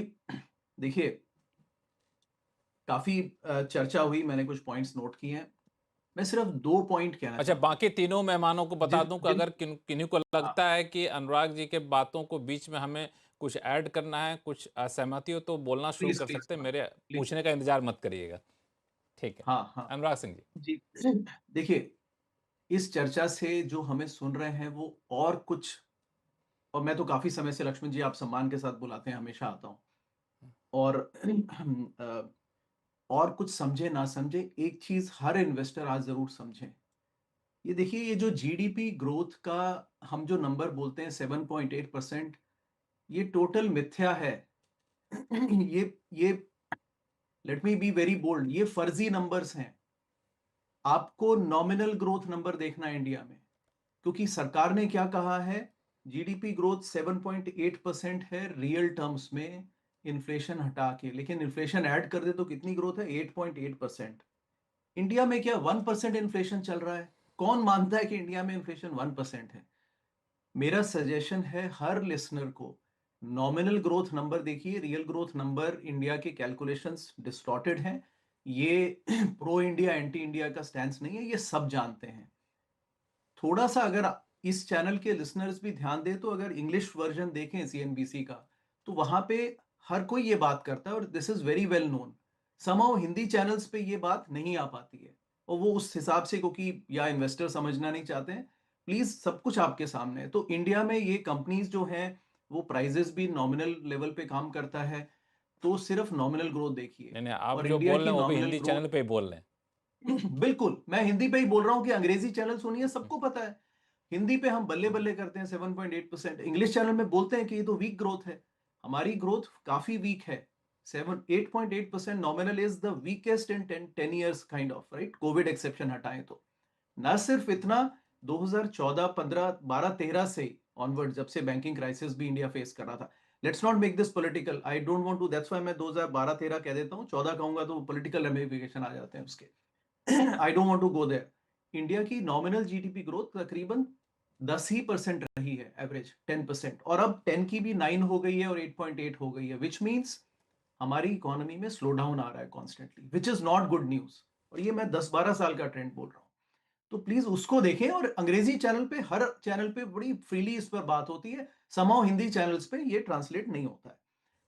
देखिए काफी चर्चा हुई, मैंने कुछ पॉइंट्स नोट किए हैं, मैं सिर्फ 2 पॉइंट कहना अच्छा, बाकी तीनों मेहमानों को बता दूं कि अगर किन्हीं को लगता है कि अनुराग जी के बातों को बीच में हमें कुछ ऐड करना है, कुछ असहमति हो, तो बोलना शुरू कर सकते हैं, मेरे पूछने का इंतजार मत करिएगा। ठीक है। हाँ, अनुराग सिंह जी, देखिए इस चर्चा से जो हमें सुन रहे हैं वो और कुछ, और मैं तो काफी समय से लक्ष्मण जी आप सम्मान के साथ बुलाते हैं, हमेशा आता हूं, और कुछ समझे ना समझे, एक चीज हर इन्वेस्टर आज जरूर समझे। ये देखिए, ये जो जीडीपी ग्रोथ का हम जो नंबर बोलते हैं 7.8%, ये टोटल मिथ्या है। ये let me be very bold, ये फर्जी नंबर्स हैं। आपको नॉमिनल ग्रोथ नंबर देखना है इंडिया में, क्योंकि सरकार ने क्या कहा है, जीडीपी ग्रोथ 7.8% है रियल टर्म्स में, इन्फ्लेशन हटा के, लेकिन इन्फ्लेशन ऐड कर दे तो कितनी ग्रोथ है? 8.8%। इंडिया में क्या 1% इन्फ्लेशन चल रहा है? कौन मानता है कि इंडिया में इन्फ्लेशन 1% है? मेरा सजेशन है हर लिसनर को नॉमिनल ग्रोथ नंबर देखिए, रियल ग्रोथ नंबर इंडिया के कैलकुलेशंस डिस्टॉर्टेड हैं। ये प्रो इंडिया एंटी इंडिया का स्टैंस नहीं है, ये सब जानते हैं। थोड़ा सा अगर इस चैनल के लिसनर्स भी ध्यान दें तो अगर इंग्लिश वर्जन देखें सीएनबीसी का, तो वहां पे हर कोई ये बात करता है और this is very well known. Somehow Hindi channels पे ये बात नहीं आ पाती है, और वो उस हिसाब से, क्योंकि या इन्वेस्टर समझना नहीं चाहते हैं। प्लीज, सब कुछ आपके सामने है। तो इंडिया में ये कंपनीज जो हैं, वो प्राइजेस भी नॉमिनल लेवल पे काम करता है, तो सिर्फ नॉमिनल ग्रोथ देखिए। नहीं नहीं, आप और जो इंडिया बोल की रहे हैं वो भी नॉमिनल हिंदी ग्रोथ, चैनल पे ही बोल रहे हैं। बिल्कुल मैं हिंदी पे ही बोल रहा हूँ कि अंग्रेजी चैनल सुनिए, सबको पता है। हिंदी पे हम बल्ले बल्ले करते हैं 7.8%, इंग्लिश चैनल में बोलते हैं कि ये तो वीक ग्रोथ है। हमारी ग्रोथ काफी वीक है। 8.8% nominal is the weakest in 10 years kind of, right, Covid exception हटाएं तो। ना सिर्फ इतना, 2014, 15, 12, 13 से ऑनवर्ड, जब से बैंकिंग क्राइसिस भी इंडिया फेस कर रहा था। Let's not make this political, I don't want to, that's why मैं 2012-13 कह देता हूं, 14 कहूंगा तो पॉलिटिकल रेमिफिकेशन आ जाते हैं उसके। I don't want to go there. India की नॉमिनल जीडीपी ग्रोथ तकरीबन 10% रही है, एवरेज 10%, और अब 10 की भी 9 हो गई है और 8.8 हो गई है, विच मीन्स हमारी इकोनॉमी में स्लो डाउन आ रहा है constantly, which is not good news. और ये मैं 10-12 साल का ट्रेंड बोल रहा हूँ। तो प्लीज उसको देखें। और अंग्रेजी चैनल पे, हर चैनल पे बड़ी फ्रीली इस पर बात होती है, समाओ हिंदी चैनल्स पे ये ट्रांसलेट नहीं होता है।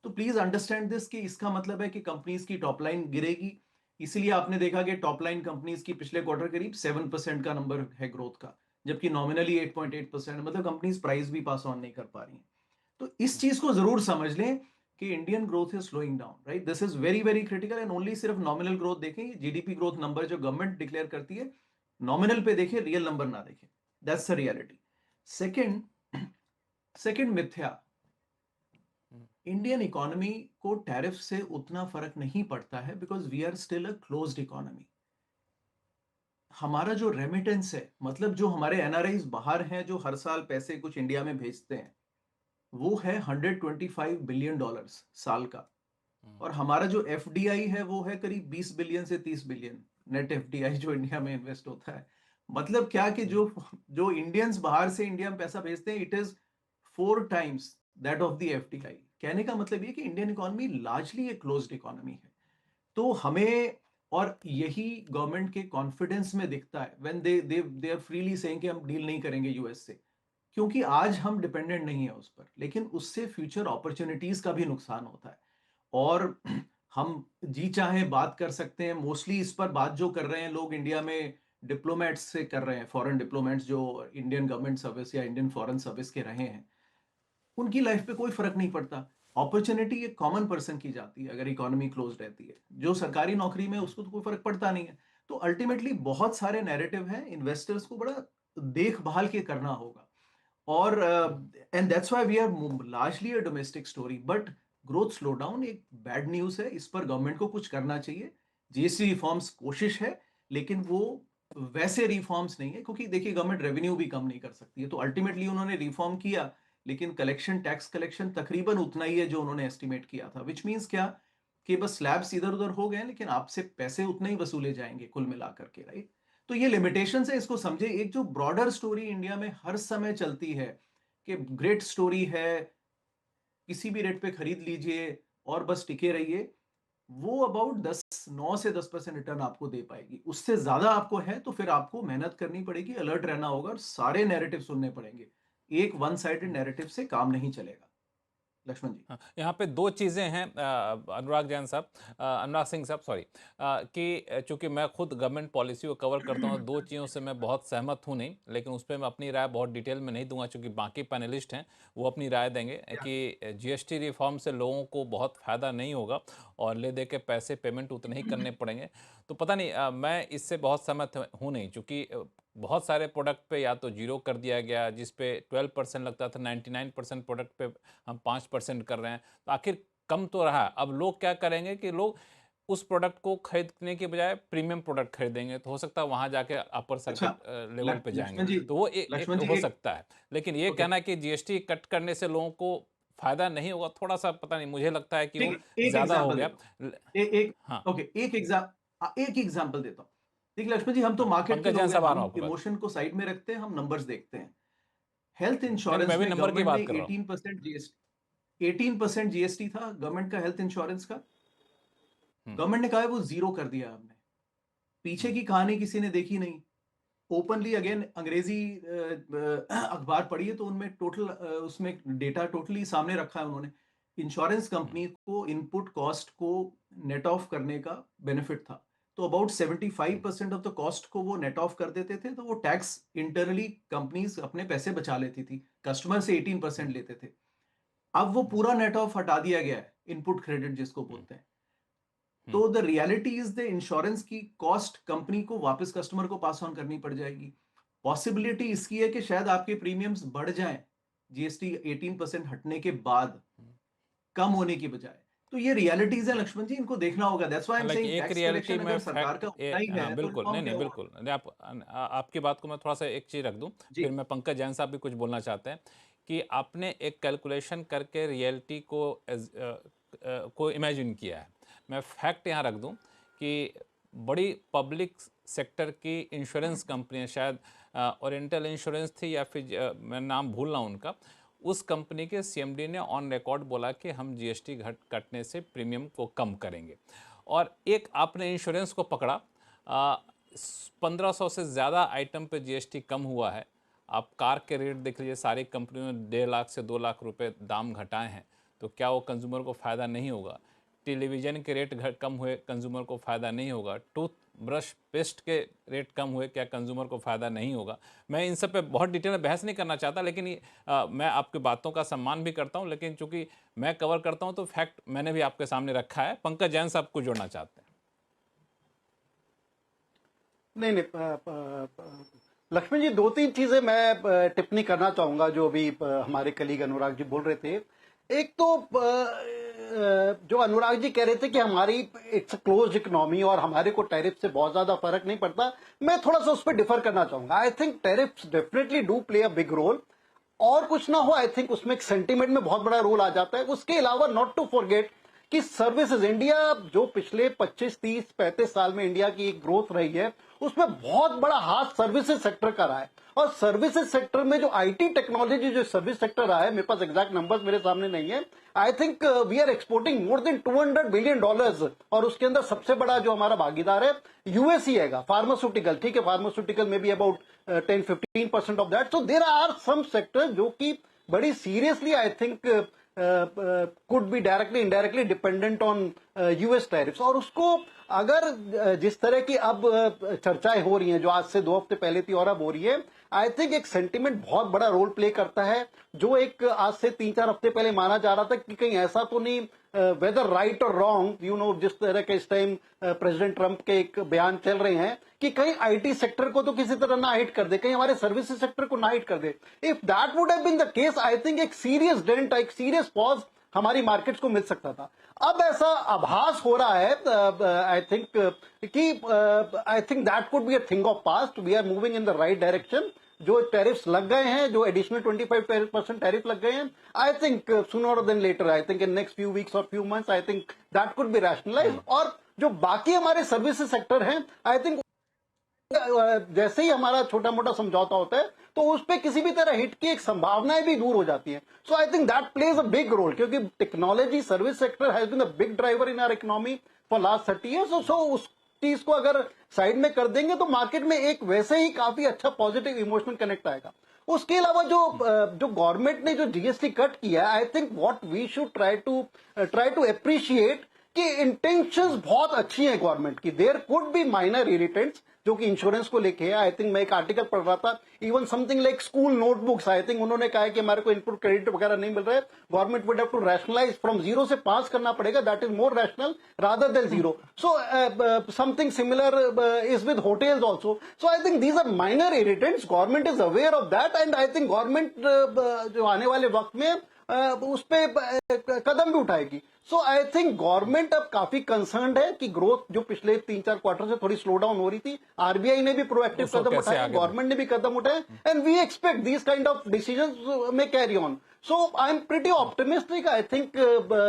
तो प्लीज अंडरस्टैंड दिस, कि इसका मतलब है कि कंपनीज की टॉप लाइन गिरेगी। इसीलिए आपने देखा कि टॉप लाइन कंपनीज की पिछले क्वार्टर करीब 7% का नंबर है ग्रोथ का, जबकि नॉमिनली 8.8%, मतलब कंपनीज प्राइस भी पास ऑन नहीं कर पा रही हैं। तो इस चीज को जरूर समझ लें कि Indian growth is slowing down, right, this is very very critical. And only सिर्फ नॉमिनल ग्रोथ देखें, जीडीपी ग्रोथ नंबर जो गवर्नमेंट डिक्लेयर करती है, नॉमिनल पे देखें, रियल नंबर ना देखें। That's the reality. Second second मिथ्या, इंडियन इकोनॉमी को टैरिफ से उतना फर्क नहीं पड़ता है, because we are still a closed economy. हमारा जो रेमिटेंस है, मतलब जो हमारे एनआरआईज बाहर हैं, जो हर साल पैसे कुछ इंडिया में भेजते हैं, वो है $125 बिलियन साल का। और हमारा जो एफडीआई है, वो है करीब 20 बिलियन से 30 बिलियन नेट एफडीआई जो इंडिया में इन्वेस्ट होता है। मतलब क्या कि जो जो इंडियंस बाहर से इंडिया में पैसा भेजते हैं, it is 4 times that of the FDI. कहने का मतलब ये कि इंडियन इकोनॉमी लार्जली एक क्लोज्ड इकोनॉमी है। तो हमें, और यही गवर्नमेंट के कॉन्फिडेंस में दिखता है when they are freely saying कि हम डील नहीं करेंगे यूएस से, क्योंकि आज हम डिपेंडेंट नहीं है उस पर, लेकिन उससे फ्यूचर अपॉर्चुनिटीज का भी नुकसान होता है। और हम जी चाहे बात कर सकते हैं, मोस्टली इस पर बात जो कर रहे हैं लोग इंडिया में डिप्लोमेट्स से कर रहे हैं, फॉरेन डिप्लोमेट्स जो इंडियन गवर्नमेंट सर्विस या इंडियन फॉरेन सर्विस के रहे हैं, उनकी लाइफ पे कोई फर्क नहीं पड़ता। अपॉर्चुनिटी एक कॉमन पर्सन की जाती है अगर इकोनॉमी क्लोज रहती है। जो सरकारी नौकरी में, उसको तो कोई फर्क पड़ता नहीं है। तो अल्टीमेटली बहुत सारे नैरेटिव हैं, इन्वेस्टर्स को बड़ा देखभाल के करना होगा। और and that's why we are largely a domestic story, but growth slow down एक बैड न्यूज है। इस पर गवर्नमेंट को कुछ करना चाहिए। जीएसटी रिफॉर्म्स कोशिश है, लेकिन वो वैसे रिफॉर्म्स नहीं है, क्योंकि देखिए गवर्नमेंट रेवेन्यू भी कम नहीं कर सकती है। तो अल्टीमेटली उन्होंने रिफॉर्म किया, लेकिन कलेक्शन, टैक्स कलेक्शन तकरीबन उतना ही है जो उन्होंने एस्टिमेट किया था, विच मीन्स क्या, कि बस स्लैब्स इधर उधर हो गए, लेकिन आपसे पैसे उतने ही वसूले जाएंगे कुल मिलाकर के, राइट। तो ये लिमिटेशन है, इसको समझे। एक जो ब्रॉडर स्टोरी इंडिया में हर समय चलती है कि ग्रेट स्टोरी है, किसी भी रेट पे खरीद लीजिए और बस टिके रहिए, वो अबाउट 9 से 10% रिटर्न आपको दे पाएगी। उससे ज्यादा आपको है तो फिर आपको मेहनत करनी पड़ेगी, अलर्ट रहना होगा और सारे नैरेटिव सुनने पड़ेंगे। एक वन साइडेड नैरेटिव से काम नहीं चलेगा। लक्ष्मण जी, हाँ, यहाँ पे दो चीज़ें हैं अनुराग जैन साहब, अनुराग सिंह साहब, सॉरी, कि चूंकि मैं खुद गवर्नमेंट पॉलिसी को कवर करता हूँ, दो चीज़ों से मैं बहुत सहमत हूँ नहीं, लेकिन उस पर मैं अपनी राय बहुत डिटेल में नहीं दूंगा, चूंकि बाकी पैनलिस्ट हैं वो अपनी राय देंगे कि जीएसटी रिफॉर्म से लोगों को बहुत फ़ायदा नहीं होगा और ले दे के पैसे पेमेंट उतने ही करने पड़ेंगे। तो पता नहीं, मैं इससे बहुत सहमत हूँ नहीं, चूँकि बहुत सारे प्रोडक्ट पे या तो जीरो कर दिया गया, जिस पे 12% लगता था, 99% प्रोडक्ट पे हम 5% कर रहे हैं, तो आखिर कम तो रहा। अब लोग क्या करेंगे कि लोग उस प्रोडक्ट को खरीदने के बजाय प्रीमियम प्रोडक्ट खरीदेंगे, तो हो सकता है वहां जाके अपर अच्छा, सर्किट लेवल पे जाएंगे, लक्ष्मण जी, तो वो एक लक्ष्मण जी हो एक, सकता है। लेकिन ये ओके, कहना है कि जीएसटी कट करने से लोगों को फायदा नहीं होगा, थोड़ा सा पता नहीं, मुझे लगता है कि ठीक वो है, एक ज्यादा हो एग्जांपल गया। देता हूँ, एक हाँ, ओके, एक एग्जांपल देता हूँ। देखिए लक्ष्मण जी, हम तो हाँ, मार्केट के पंकज जैन लोग हैं, साहब आ रहा हूँ हम आपके पास। इमोशन को साइड में रखते हैं, हम नंबर्स देखते हैं। हेल्थ नहीं नहीं, इंश्योरेंस मैं भी में नंबर की गवर्नमेंट ने बात कर रहा हूँ। 18% जीएसटी, 18% जीएसटी था गवर्नमेंट का हेल्थ इंश्योरेंस का, गवर्नमेंट ने कहा है वो जीरो कर दिया हमने। पीछे की कहानी किसी ने देखी नहीं। ओपनली अगेन अंग्रेजी अखबार पढ़िए तो उनमें टोटल उसमें डेटा टोटली सामने रखा है उन्होंने। इंश्योरेंस कंपनी को इनपुट कॉस्ट को नेट ऑफ करने का बेनिफिट था, तो अबाउट 75% ऑफ द कॉस्ट को वो नेट ऑफ कर देते थे, तो वो टैक्स इंटरनली कंपनीज अपने पैसे बचा लेती थी, कस्टमर से 18% लेते थे। अब वो पूरा नेट ऑफ हटा दिया गया है, इनपुट क्रेडिट जिसको बोलते हैं। तो the reality is the insurance की कॉस्ट कंपनी को वापस कस्टमर को पास ऑन करनी पड़ जाएगी। पॉसिबिलिटी इसकी है कि शायद आपके प्रीमियम्स बढ़ जाएं जीएसटी 18% हटने के बाद, कम होने की बजाय। तो ये रियलिटीज है लक्ष्मण जी, इनको देखना होगा। दैट्स व्हाई आई एम हालांकि सेइंग एक टैक्स रियलिटी कलेक्शन में अगर सरकार का होना ही है तो बिल्कुल, रिफॉर्म नहीं क्या बिल्कुल, नहीं, आपकी बात को मैं थोड़ा सा एक चीज़ रख दूं, जी। फिर मैं पंकज जैन साहब भी कुछ बोलना चाहते हैं कि आपने एक कैलकुलेशन करके रियलिटी को इमेजिन किया है। मैं फैक्ट यहाँ रख दूं कि बड़ी पब्लिक सेक्टर की इंश्योरेंस कंपनियाँ, शायद ओरिएंटल इंश्योरेंस थी या फिर मैं नाम भूल रहा हूँ उनका, उस कंपनी के सीएमडी ने ऑन रिकॉर्ड बोला कि हम जीएसटी कटने से प्रीमियम को कम करेंगे। और एक आपने इंश्योरेंस को पकड़ा, 1500 से ज़्यादा आइटम पे जीएसटी कम हुआ है। आप कार के रेट देख लीजिए, सारी कंपनियों ने 1.5 लाख से 2 लाख रुपए दाम घटाए हैं, तो क्या वो कंज्यूमर को फ़ायदा नहीं होगा? टेलीविज़न के रेट कम हुए, कंज्यूमर को फ़ायदा नहीं होगा? टूथ ब्रश पेस्ट के रेट कम हुए, क्या कंज्यूमर को फ़ायदा नहीं होगा? मैं इन सब पे बहुत डिटेल में बहस नहीं करना चाहता, लेकिन मैं आपकी बातों का सम्मान भी करता हूं, लेकिन चूंकि मैं कवर करता हूं तो फैक्ट मैंने भी आपके सामने रखा है। पंकज जैन साहब को जोड़ना चाहते हैं? नहीं, लक्ष्मण जी, दो तीन चीजें मैं टिप्पणी करना चाहूंगा जो अभी हमारे कलीग अनुराग जी बोल रहे थे। एक तो जो अनुराग जी कह रहे थे कि हमारी इट्स क्लोज्ड इकोनॉमी और हमारे को टैरिफ से बहुत ज्यादा फर्क नहीं पड़ता, मैं थोड़ा सा उस पर डिफर करना चाहूंगा। I think tariffs definitely do play a big role, और कुछ ना हो आई थिंक उसमें एक सेंटीमेंट में बहुत बड़ा रोल आ जाता है। उसके अलावा नॉट टू फॉरगेट कि सर्विसेज इंडिया जो पिछले 25, 30, 35 साल में इंडिया की एक ग्रोथ रही है, उसमें बहुत बड़ा हाथ सर्विसेज सेक्टर का रहा है। और सर्विसेज सेक्टर में जो आईटी टेक्नोलॉजी जो सर्विस सेक्टर रहा है, मेरे पास एग्जैक्ट नंबर्स मेरे सामने नहीं है, I think we are exporting more than $200 billion, और उसके अंदर सबसे बड़ा जो हमारा भागीदार है यूएस ही है। फार्मास्यूटिकल, ठीक है, फार्मास्यूटिकल में भी about 10-15% of that. So there are some sectors जो कि बड़ी seriously I think could be directly indirectly dependent on US tariffs। और उसको अगर जिस तरह की अब चर्चाएं हो रही हैं, जो आज से 2 हफ्ते पहले थी और अब हो रही है, आई थिंक एक सेंटिमेंट बहुत बड़ा रोल प्ले करता है। जो एक आज से 3-4 हफ्ते पहले माना जा रहा था कि कहीं ऐसा तो नहीं, वेदर राइट और रॉन्ग, यू नो, जिस तरह के इस टाइम प्रेसिडेंट ट्रंप के एक बयान चल रहे हैं कि कहीं आईटी सेक्टर को तो किसी तरह ना हिट कर दे, कहीं हमारे सर्विसेज सेक्टर को ना हिट कर दे। If that would have been the case, I think एक सीरियस डेंट, एक सीरियस पॉज हमारी मार्केट्स को मिल सकता था। अब ऐसा आभास हो रहा है आई थिंक कि I think that could be a thing of past. We are moving in the right direction. जो टैरिफ्स लग गए हैं, जो एडिशनल 25% टैरिफ लग गए हैं, I think sooner than later, I think in next few weeks और few months, I think that could be rationalise. और जो बाकी हमारे सर्विसेज सेक्टर हैं, आई थिंक जैसे ही हमारा छोटा मोटा समझौता होता है तो उस पर किसी भी तरह हिट की एक संभावनाएं भी दूर हो जाती हैं। So I think that plays a big role, क्योंकि technology service sector has been a big driver in our economy for last 30 years. So उस चीज को अगर साइड में कर देंगे तो मार्केट में एक वैसे ही काफी अच्छा पॉजिटिव इमोशनल कनेक्ट आएगा। उसके अलावा जो गवर्नमेंट ने जो जीएसटी कट किया, I think what we should try to appreciate कि इंटेंशंस बहुत अच्छी हैं गवर्नमेंट की। There could be minor irritants जो कि इंश्योरेंस को लेके है। आई थिंक मैं एक आर्टिकल पढ़ रहा था, even something like school notebooks, I think उन्होंने कहा है कि हमारे को इनपुट क्रेडिट वगैरह नहीं मिल रहा है, government would have to rationalise from 0 से 5 करना पड़ेगा, that is more rational rather than 0। So something similar is with hotels also. So I think these are minor irritants, government is aware of that, and I think government जो आने वाले वक्त में उस पे कदम भी उठाएगी। सो आई थिंक गवर्नमेंट अब काफी कंसर्न्ड है कि ग्रोथ जो पिछले 3-4 क्वार्टर से थोड़ी स्लो डाउन हो रही थी, आरबीआई ने भी प्रोएक्टिव कदम उठाए, गवर्नमेंट ने भी कदम उठाए, and we expect this kind of decisions में carry on. So I am pretty optimistic. I think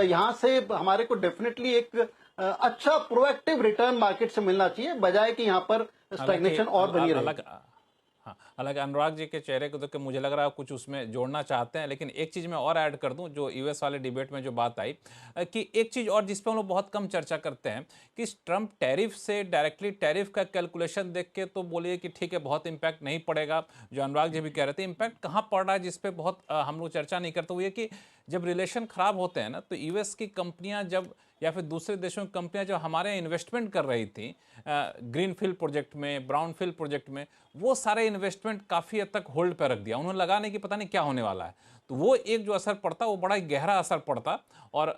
यहां से हमारे को डेफिनेटली एक अच्छा प्रोएक्टिव रिटर्न मार्केट से मिलना चाहिए, बजाय कि यहां पर स्टैग्नेशन और बनी रहे। हाँ, हालांकि अनुराग जी के चेहरे को देख के मुझे लग रहा है कुछ उसमें जोड़ना चाहते हैं, लेकिन एक चीज़ मैं और ऐड कर दूं जो यूएस वाले डिबेट में जो बात आई कि एक चीज़ और जिस पे हम लोग बहुत कम चर्चा करते हैं कि इस ट्रम्प टैरिफ से डायरेक्टली टैरिफ का कैलकुलेशन देख के तो बोलिए कि ठीक है बहुत इम्पैक्ट नहीं पड़ेगा, जो अनुराग जी भी कह रहे थे इम्पैक्ट कहाँ पड़ रहा है जिस पे बहुत हम लोग चर्चा नहीं करते, वो ये कि जब रिलेशन खराब होते हैं ना तो यूएस की कंपनियां जब या फिर दूसरे देशों की कंपनियां जो हमारे इन्वेस्टमेंट कर रही थी ग्रीन फील्ड प्रोजेक्ट में, ब्राउन फील्ड प्रोजेक्ट में, वो सारे इन्वेस्टमेंट काफ़ी हद तक होल्ड पर रख दिया उन्होंने, लगा नहीं कि पता नहीं क्या होने वाला है। तो वो एक जो असर पड़ता वो बड़ा गहरा असर पड़ता और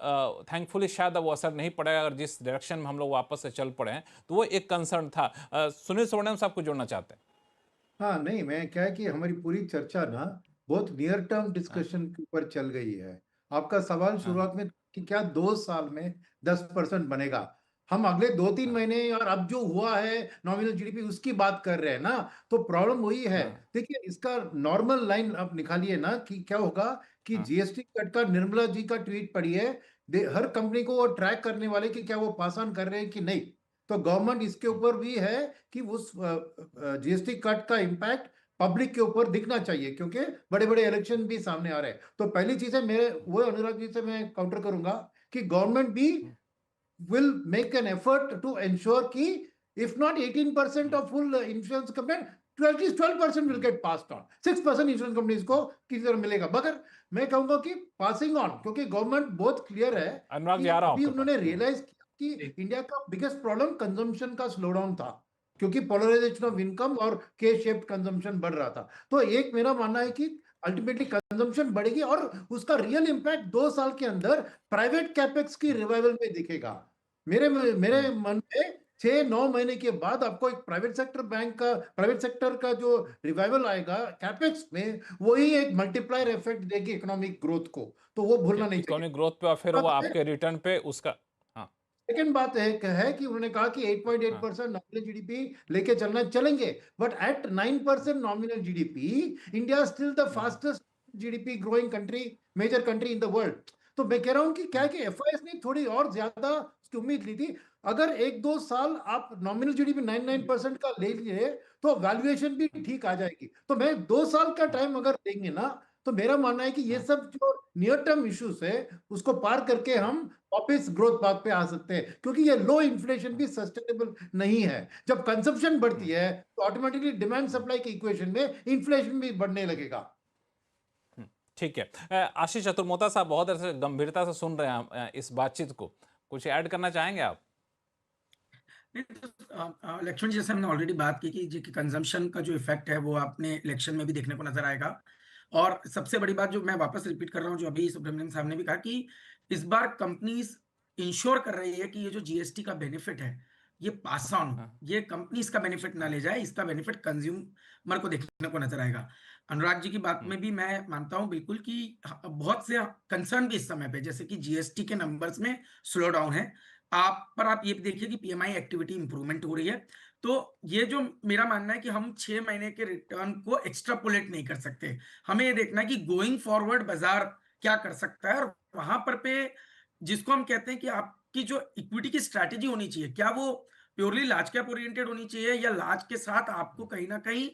थैंकफुली शायद अब वो असर नहीं पड़ेगा अगर जिस डायरेक्शन में हम लोग वापस से चल पड़े हैं, तो वो एक कंसर्न था। सुनील सुवर्णम साहब को जोड़ना चाहते हैं। हाँ नहीं, मैं क्या है कि हमारी पूरी चर्चा ना बहुत नियर टर्म हाँ डिस्कशन के ऊपर चल गई है। आपका सवाल हाँ शुरुआत में कि क्या 2 साल में 10% बनेगा, हम अगले 2-3 हाँ महीने और अब जो हुआ है नॉमिनल जीडीपी उसकी बात कर रहे हैं ना, तो प्रॉब्लम वही है। हाँ देखिए इसका नॉर्मल लाइन आप निकालिए ना कि क्या होगा कि हाँ जीएसटी कट का निर्मला जी का ट्वीट पढ़िए, हर कंपनी को वो ट्रैक करने वाले कि क्या वो पास ऑन कर रहे हैं कि नहीं। तो गवर्नमेंट इसके ऊपर भी है कि उस जीएसटी कट का इम्पैक्ट पब्लिक के ऊपर दिखना चाहिए, क्योंकि बड़े बड़े इलेक्शन भी सामने आ रहे हैं। तो पहली चीज है, मेरे वो अनुराग जी से मैं काउंटर करूंगा कि गवर्नमेंट भी will make an effort to ensure कि if not 18% of full insurance company, to at least 12% will get passed on, 6% insurance companies को किसी तरह मिलेगा। मगर मैं कहूंगा कि पासिंग ऑन, क्योंकि गवर्नमेंट बहुत क्लियर है अनुराग कि जी आ रहा हूं अभी आपके पास। उन्होंने रियलाइज किया कि इंडिया का बिगेस्ट प्रॉब्लम कंजम्पशन का स्लोडाउन था, क्योंकि पोलराइजेशन ऑफ इनकम और के शेप्ड कंजम्पशन बढ़ रहा था। तो एक मेरा मानना है कि अल्टीमेटली कंजम्पशन बढ़ेगी और उसका रियल इंपैक्ट 2 साल के अंदर प्राइवेट कैपेक्स की रिवाइवल में दिखेगा। मेरे मेरे मन में 6-9 महीने के बाद आपको एक प्राइवेट सेक्टर का जो रिवाइवल आएगा कैपेक्स में, वही एक मल्टीप्लायर इफेक्ट देगी इकोनॉमिक ग्रोथ को, तो वो भूलना नहीं चाहिए। इकोनॉमिक ग्रोथ पे और फिर वो आपके रिटर्न पे उसका। हाँ सेकेंड बात है कि उन्होंने कहा कि 8.8% नॉमिनल जीडीपी लेके चलेंगे, but at 9% nominal GDP India still the fastest GDP growing country, major country in the world. तो मैं कह रहा हूं कि क्या है कि एफआईएस ने थोड़ी और ज्यादा उसकी उम्मीद ली थी। अगर 1-2 साल आप नॉमिनल जीडीपी 9% का ले लिए तो वैल्यूएशन भी ठीक आ जाएगी। तो मैं 2 साल का टाइम अगर देंगे ना, तो मेरा मानना है कि ये सब जो नियर टर्म इश्यूज है उसको पार करके हम वापस ग्रोथ पाथ पे आ सकते हैं, क्योंकि ये लो इन्फ्लेशन भी सस्टेनेबल नहीं है। जब कंजप्शन बढ़ती है तो ऑटोमेटिकली डिमांड सप्लाई के इक्वेशन में इन्फ्लेशन भी बढ़ने लगेगा। ठीक है। आशीष चतुर्मोता साहब बहुत ऐसे गंभीरता से सुन रहे हैं इस बातचीत को, कुछ ऐड करना चाहेंगे आप? नहीं तो लक्ष्मण जी, जैसे हमने ऑलरेडी बात की कि जी कंजम्पशन का जो इफेक्ट है वो आपने इलेक्शन में भी देखने को नजर आएगा। और सबसे बड़ी बात जो मैं वापस रिपीट कर रहा हूँ, जो अभी सुब्रमण्यम साहब ने भी कहा कि इस बार कंपनीज इंश्योर कर रही है कि ये जो जीएसटी का बेनिफिट है ये पास ऑन, ये कंपनीज का बेनिफिट ना ले जाए, इसका बेनिफिट कंज्यूमर को देखने को नजर आएगा। अनुराग जी की बात में भी मैं मानता हूं बिल्कुल कि बहुत से कंसर्न भी इस समय पे, जैसे कि जीएसटी के नंबर्स में स्लो डाउन है, आप ये देखिए कि पीएमआई एक्टिविटी इंप्रूवमेंट हो रही है। तो ये जो मेरा मानना है कि हम 6 महीने के रिटर्न को एक्स्ट्रापोलेट नहीं कर सकते, हमें ये देखना है कि गोइंग फॉरवर्ड बाजार क्या कर सकता है। और वहां पर पे जिसको हम कहते हैं कि आपकी जो इक्विटी की स्ट्रैटेजी होनी चाहिए, क्या वो प्योरली लार्ज कैप ओरिएंटेड होनी चाहिए, या लार्ज के साथ आपको कहीं ना कहीं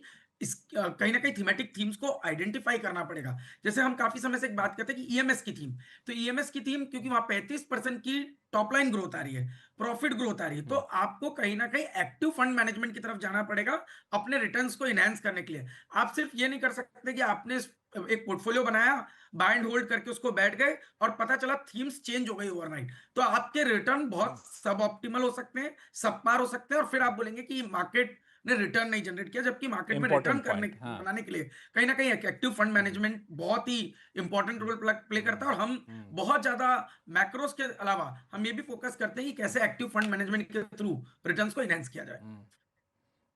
थीमेटिक थीम्स को आइडेंटिफाई करना पड़ेगा। जैसे हम काफी समय से एक बात करते हैं कि ईएमएस की थीम, तो ईएमएस की थीम क्योंकि वहां 35% की टॉप लाइन ग्रोथ आ रही है, प्रॉफिट ग्रोथ आ रही है, तो आपको कहीं ना कहीं एक्टिव फंड मैनेजमेंट की तरफ जाना पड़ेगा अपने रिटर्न्स को इनहेंस करने के लिए। आप सिर्फ ये नहीं कर सकते कि आपने एक पोर्टफोलियो बनाया, बाय एंड होल्ड करके उसको बैठ गए और पता चला थीम्स चेंज हो गई ओवरनाइट, तो आपके रिटर्न बहुत सब ऑप्टिमल हो सकते हैं, सब पार हो सकते हैं, और फिर आप बोलेंगे कि मार्केट ने रिटर्न नहीं जनरेट किया, जबकि मार्केट में रिटर्न इंपॉर्टेंट पॉइंट। हाँ बनाने के लिए कहीं ना कहीं एक्टिव फंड मैनेजमेंट बहुत ही इंपॉर्टेंट रोल प्ले करता है। और हम बहुत ज्यादा मैक्रोस के अलावा हम ये भी फोकस करते हैं कि कैसे एक्टिव फंड मैनेजमेंट के थ्रू रिटर्न्स को इनहेंस किया जाए।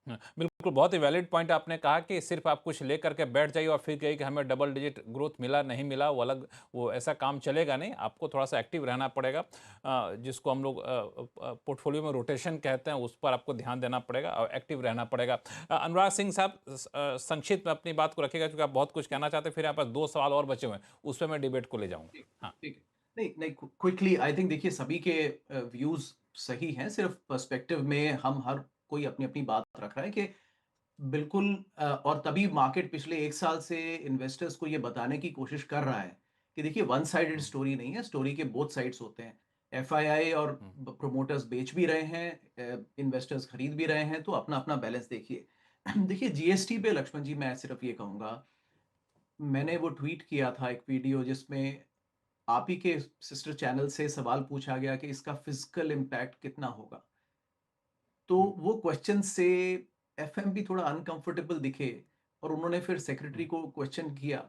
बिल्कुल, बहुत ही वैलिड पॉइंट आपने कहा कि सिर्फ आप कुछ लेकर के बैठ जाइए और फिर कहिए कि हमें डबल डिजिट ग्रोथ मिला नहीं मिला, वो अलग, वो ऐसा काम चलेगा नहीं, आपको थोड़ा सा एक्टिव रहना पड़ेगा, जिसको हम लोग पोर्टफोलियो में रोटेशन कहते हैं, उस पर आपको ध्यान देना पड़ेगा और एक्टिव रहना पड़ेगा। अनुराग सिंह साहब संक्षिप्त में अपनी बात को रखिएगा क्योंकि आप बहुत कुछ कहना चाहते हैं, फिर यहाँ पर 2 सवाल और बचे हुए हैं, उस पर मैं डिबेट को ले जाऊँगा। हाँ ठीक है। नहीं क्विकली आई थिंक देखिए सभी के व्यूज सही हैं, सिर्फ पर्सपेक्टिव में हम हर कोई अपनी अपनी बात रख रहा है कि बिल्कुल और तभी मार्केट पिछले 1 साल से इन्वेस्टर्स को ये बताने की कोशिश कर रहा है कि देखिए वन साइडेड स्टोरी नहीं है, स्टोरी के बोथ साइड्स होते हैं। एफआईआई और प्रोमोटर्स बेच भी रहे हैं, इन्वेस्टर्स खरीद भी रहे हैं, तो अपना-अपना बैलेंस देखिए। देखिए जीएसटी पे लक्ष्मण जी मैं सिर्फ ये कहूँगा, मैंने वो ट्वीट किया था एक वीडियो जिसमें आप ही के सिस्टर चैनल से सवाल पूछा गया कि इसका फिजिकल इम्पैक्ट कितना होगा? तो वो क्वेश्चन से एफएमबी थोड़ा अनकंफर्टेबल दिखे और उन्होंने फिर सेक्रेटरी को क्वेश्चन किया,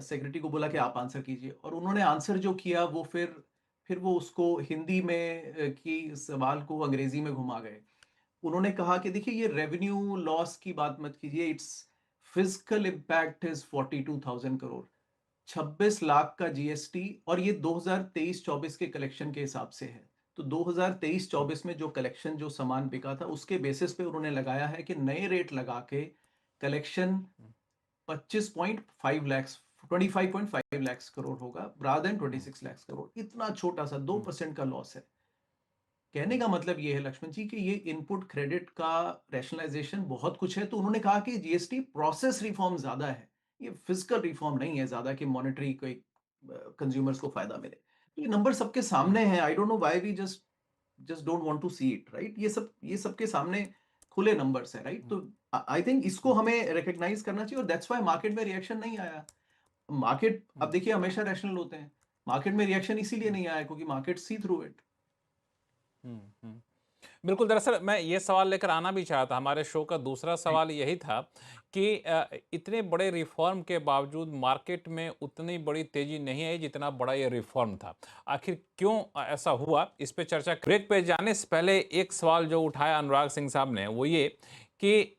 सेक्रेटरी को बोला कि आप आंसर कीजिए और उन्होंने आंसर जो किया वो फिर वो उसको हिंदी में की सवाल को अंग्रेजी में घुमा गए। उन्होंने कहा कि देखिए ये रेवेन्यू लॉस की बात मत कीजिए, it's physical impact is 42,000 crore, 26 lakh का जीएसटी और ये 2023-24 के कलेक्शन के हिसाब से है। तो 2023-24 में जो कलेक्शन जो सामान बिका था उसके बेसिस पे उन्होंने लगाया है कि नए रेट लगा के कलेक्शन 25.5 लाख 25.5 लाख करोड़ होगा रादर देन 26 लाख करोड़। इतना छोटा सा 2% का लॉस है। कहने का मतलब ये है लक्ष्मण जी कि ये इनपुट क्रेडिट का रैशनलाइजेशन बहुत कुछ है। तो उन्होंने कहा कि जीएसटी प्रोसेस रिफॉर्म ज्यादा है, ये फिजिकल रिफॉर्म नहीं है ज्यादा कि मॉनेटरी कोई कंज्यूमर्स को फायदा मिले। तो ये नंबर सबके सामने है। I don't know why we just don't want to see it, right? ये सबके सामने खुले नंबर्स है, राइट? तो आई थिंक इसको हमें रिकॉग्नाइज करना चाहिए और दैट्स व्हाई मार्केट में रिएक्शन नहीं आया। मार्केट अब देखिए हमेशा रैशनल होते हैं, मार्केट में रिएक्शन इसीलिए नहीं आया क्योंकि मार्केट सी थ्रू इट। बिल्कुल, दरअसल मैं ये सवाल लेकर आना भी चाहा था। हमारे शो का दूसरा सवाल यही था कि इतने बड़े रिफॉर्म के बावजूद मार्केट में उतनी बड़ी तेजी नहीं आई जितना बड़ा ये रिफॉर्म था। आखिर क्यों ऐसा हुआ, इस पे चर्चा ब्रेक पे जाने से पहले एक सवाल जो उठाया अनुराग सिंह साहब ने वो ये कि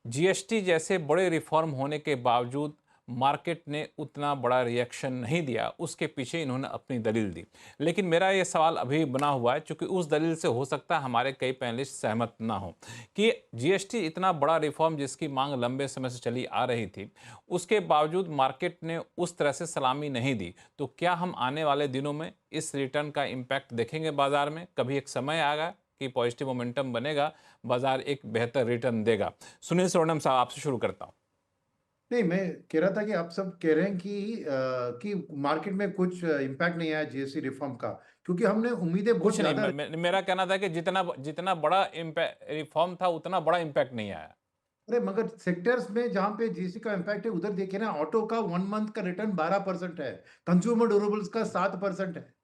जीएसटी जैसे बड़े रिफॉर्म होने के बावजूद मार्केट ने उतना बड़ा रिएक्शन नहीं दिया, उसके पीछे इन्होंने अपनी दलील दी। लेकिन मेरा ये सवाल अभी बना हुआ है, क्योंकि उस दलील से हो सकता है हमारे कई पैनलिस्ट सहमत ना हो कि जीएसटी इतना बड़ा रिफॉर्म जिसकी मांग लंबे समय से चली आ रही थी, उसके बावजूद मार्केट ने उस तरह से सलामी नहीं दी। तो क्या हम आने वाले दिनों में इस रिटर्न का इम्पैक्ट देखेंगे बाजार में? कभी एक समय आएगा कि पॉजिटिव मोमेंटम बनेगा, बाजार एक बेहतर रिटर्न देगा? सुनील स्वर्णम साहब, आपसे शुरू करता हूं। नहीं, मैं कह रहा था कि आप सब कह रहे हैं कि मार्केट में कुछ इम्पैक्ट नहीं आया जीएसटी रिफॉर्म का, क्योंकि हमने उम्मीदें बहुत कुछ नहीं, ज्यादा। मेरा कहना था कि जितना बड़ा रिफॉर्म था उतना बड़ा इम्पैक्ट नहीं आया। अरे मगर सेक्टर्स में जहां पे जीएसटी का इम्पैक्ट है उधर देखिए ना, ऑटो का 1 मंथ का रिटर्न 12% है, कंज्यूमर ड्यूरेबल्स का 7% है।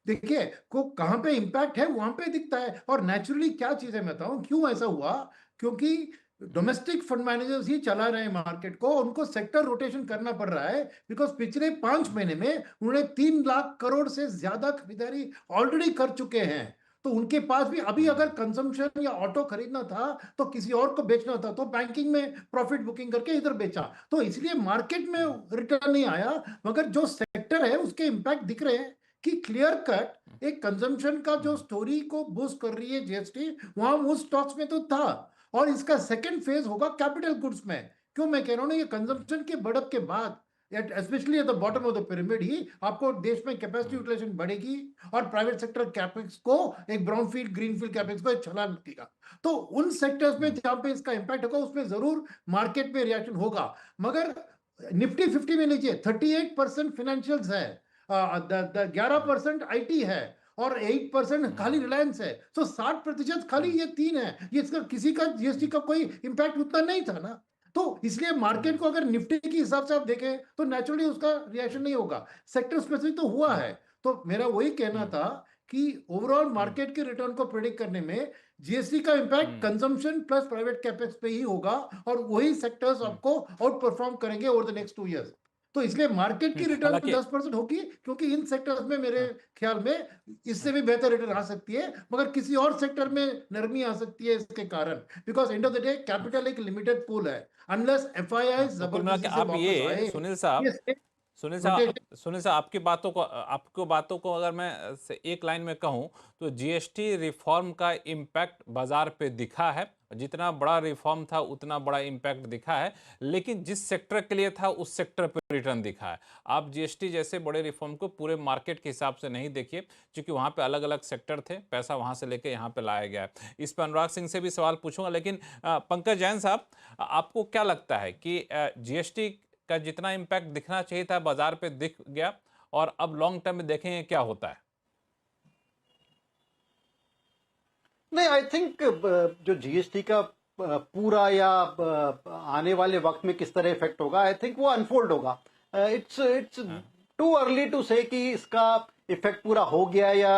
देखिए को कहां पे इम्पैक्ट है वहां पे दिखता है। और नेचुरली क्या चीज है मैं बताऊं क्यों ऐसा हुआ, क्योंकि डोमेस्टिक फंड मैनेजर्स ही चला रहे हैं मार्केट को, उनको सेक्टर रोटेशन करना पड़ रहा है। बिकॉज पिछले 5 महीने में उन्होंने 3 लाख करोड़ से ज्यादा खरीदारी ऑलरेडी कर चुके हैं। तो उनके पास भी अभी अगर कंजम्पशन या ऑटो खरीदना था तो किसी और को बेचना था, तो बैंकिंग में प्रॉफिट बुकिंग करके इधर बेचा। तो इसलिए मार्केट में रिटर्न नहीं आया, मगर जो सेक्टर है उसके इंपैक्ट दिख रहे हैं कि क्लियर कट एक कंजम्पशन का जो स्टोरी को बूस्ट कर रही है जीएसटी, वहां उस स्टॉक्स में तो था। और इसका सेकंड फेज होगा कैपिटल गुड्स में। क्यों मैं कह रहा हूं ना, ये कंजम्पशन के बढ़त के बाद specially at the bottom of the pyramid ही आपको देश में कैपेसिटी यूटिलाइजेशन बढ़ेगी और प्राइवेट सेक्टर कैपेक्स को एक ब्राउनफील्ड ग्रीनफील्ड कैपेक्स को एक छलांग लगेगा। तो उन सेक्टर्स में जहां पे इसका इंपैक्ट होगा उसमें जरूर मार्केट में रिएक्शन होगा। मगर निफ्टी 50 में लीजिए 38% फाइनेंशियल्स है, 11% आईटी है और 8% खाली रिलायंस है। तो 60% खाली ये तीन है। ये इसका किसी का जीएसटी का कोई इंपैक्ट उतना नहीं था ना। तो इसलिए मार्केट को अगर निफ्टी के हिसाब से आप देखें तो नेचुरली उसका रिएक्शन नहीं होगा, सेक्टर स्पेसिफिक तो हुआ है। तो मेरा वही कहना था कि ओवरऑल मार्केट के रिटर्न को प्रेडिक्ट करने में जीएसटी का impact consumption plus private capex पे ही होगा और वही सेक्टर्स आपको आउट परफॉर्म करेंगे ओवर द नेक्स्ट 2 इयर्स। तो इसलिए मार्केट की रिटर्न तो 10% होगी, क्योंकि इन सेक्टर्स में मेरे ख्याल में इससे भी बेहतर रिटर्न आ सकती है, मगर किसी और सेक्टर में नरमी आ सकती है इसके कारण। Because and of the day capital एक लिमिटेड पूल है, अनलेस एफआईआई जबरदस्ती से आप वापस ये आए। सुनील साहब, सुनील रोटेशन साहब, आपको बातों को अगर मैं एक लाइन में कहूं तो जीएसटी रिफॉर्म का इम्पैक्ट बाजार पे दिखा है। जितना बड़ा रिफॉर्म था उतना बड़ा इम्पैक्ट दिखा है, लेकिन जिस सेक्टर के लिए था उस सेक्टर पे रिटर्न दिखा है। आप जीएसटी जैसे बड़े रिफॉर्म को पूरे मार्केट के हिसाब से नहीं देखिए, क्योंकि वहां पे अलग अलग सेक्टर थे, पैसा वहां से लेके यहाँ पे लाया गया है। इस पर अनुराग सिंह से भी सवाल पूछूंगा, लेकिन पंकज जैन साहब, आपको क्या लगता है कि जीएसटी का जितना इम्पैक्ट दिखना चाहिए था बाजार पे दिख गया, और अब लॉन्ग टर्म में देखेंगे क्या होता है? नहीं, आई थिंक जो जीएसटी का पूरा या आने वाले वक्त में किस तरह इफेक्ट होगा, आई थिंक वो अनफोल्ड होगा। इट्स टू अर्ली टू से कि इसका इफेक्ट पूरा हो गया या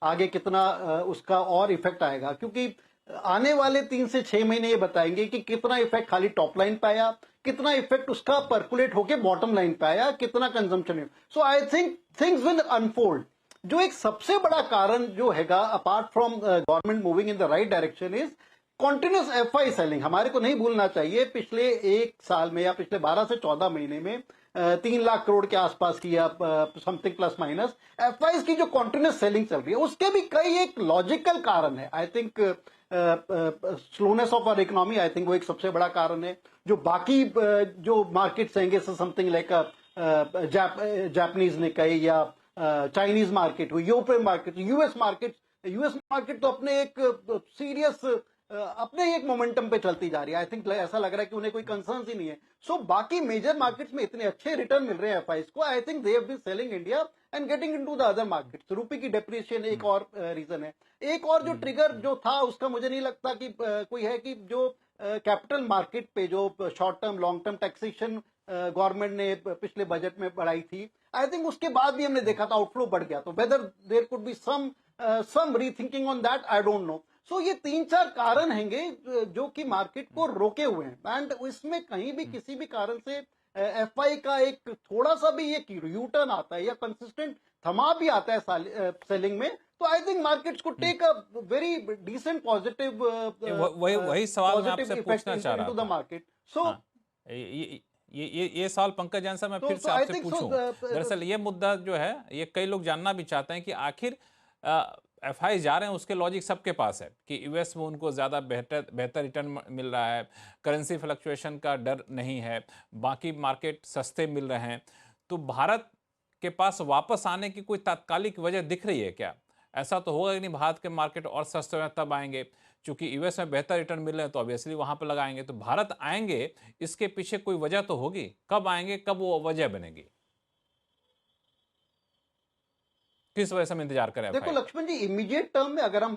आगे कितना उसका और इफेक्ट आएगा, क्योंकि आने वाले 3 से 6 महीने ये बताएंगे कि कितना इफेक्ट खाली टॉप लाइन पे आया, कितना इफेक्ट उसका पर्कुलेट होके बॉटम लाइन पे आया, कितना consumption. So I think things will unfold. जो एक सबसे बड़ा कारण जो हैगा apart from government moving in the right direction is continuous FI selling. हमारे को नहीं भूलना चाहिए पिछले एक साल में या पिछले 12 से 14 महीने में 3 लाख करोड़ के आसपास की या समथिंग प्लस माइनस एफआई की जो कॉन्टिन्यूस सेलिंग चल रही है, उसके भी कई एक लॉजिकल कारण है। I think slowness of our economy, I think वो एक सबसे बड़ा कारण है। जो बाकी जो मार्केट्स हैंगे सीमथिंग लाइक जापानीज निकाई या चाइनीज मार्केट हो, यूरोपियन मार्केट, यूएस मार्केट तो अपने एक सीरियस अपने एक मोमेंटम पे चलती जा रही है। आई थिंक ऐसा लग रहा है कि उन्हें कोई कंसर्न ही नहीं है। सो बाकी मेजर मार्केट्स में इतने अच्छे रिटर्न मिल रहे हैं एफआईज को, I think they have been selling India and getting into the other markets. रुपए की डेप्रिसिएशन एक और रीजन है। एक और जो ट्रिगर जो था उसका मुझे नहीं लगता कि कोई है कि जो कैपिटल मार्केट पे जो short term long term taxation government ने पिछले बजट में बढ़ाई थी, आई थिंक उसके बाद भी हमने देखा था आउटफ्लो बढ़ गया। तो whether there could be some rethinking on that, I don't know. So ये 3-4 कारण हैंगे जो कि मार्केट को रोके हुए हैं। एंड इसमें कहीं भी किसी भी कारण से एफआई का एक थोड़ा सा भी ये यू टर्न आता है या कंसिस्टेंट थमा भी आता है सेलिंग में, तो आई थिंग मार्केट्स को take a very decent positive वही सवाल मैं आपसे पूछना चाह रहा था। मार्केट। सो ये सवाल पंकज जैन साहब मैं फिर से आपसे पूछूं। दरअसल ये मुद्दा जो है ये कई लोग जानना भी चाहते हैं कि आखिर एफआई जा रहे हैं, उसके लॉजिक सबके पास है कि यूएस में उनको ज़्यादा बेहतर रिटर्न मिल रहा है, करेंसी फ्लक्चुएशन का डर नहीं है, बाकी मार्केट सस्ते मिल रहे हैं। तो भारत के पास वापस आने की कोई तात्कालिक वजह दिख रही है क्या? ऐसा तो होगा कि नहीं भारत के मार्केट और सस्ते में तब आएंगे, क्योंकि यूएस में बेहतर रिटर्न मिल रहे हैं तो ऑब्वियसली वहां पर लगाएंगे। तो भारत आएंगे, इसके पीछे कोई वजह तो होगी। कब आएंगे, कब वो वजह बनेगी, किस वजह से हम इंतजार करें? देखो लक्ष्मण जी, इमीडिएट टर्म में अगर हम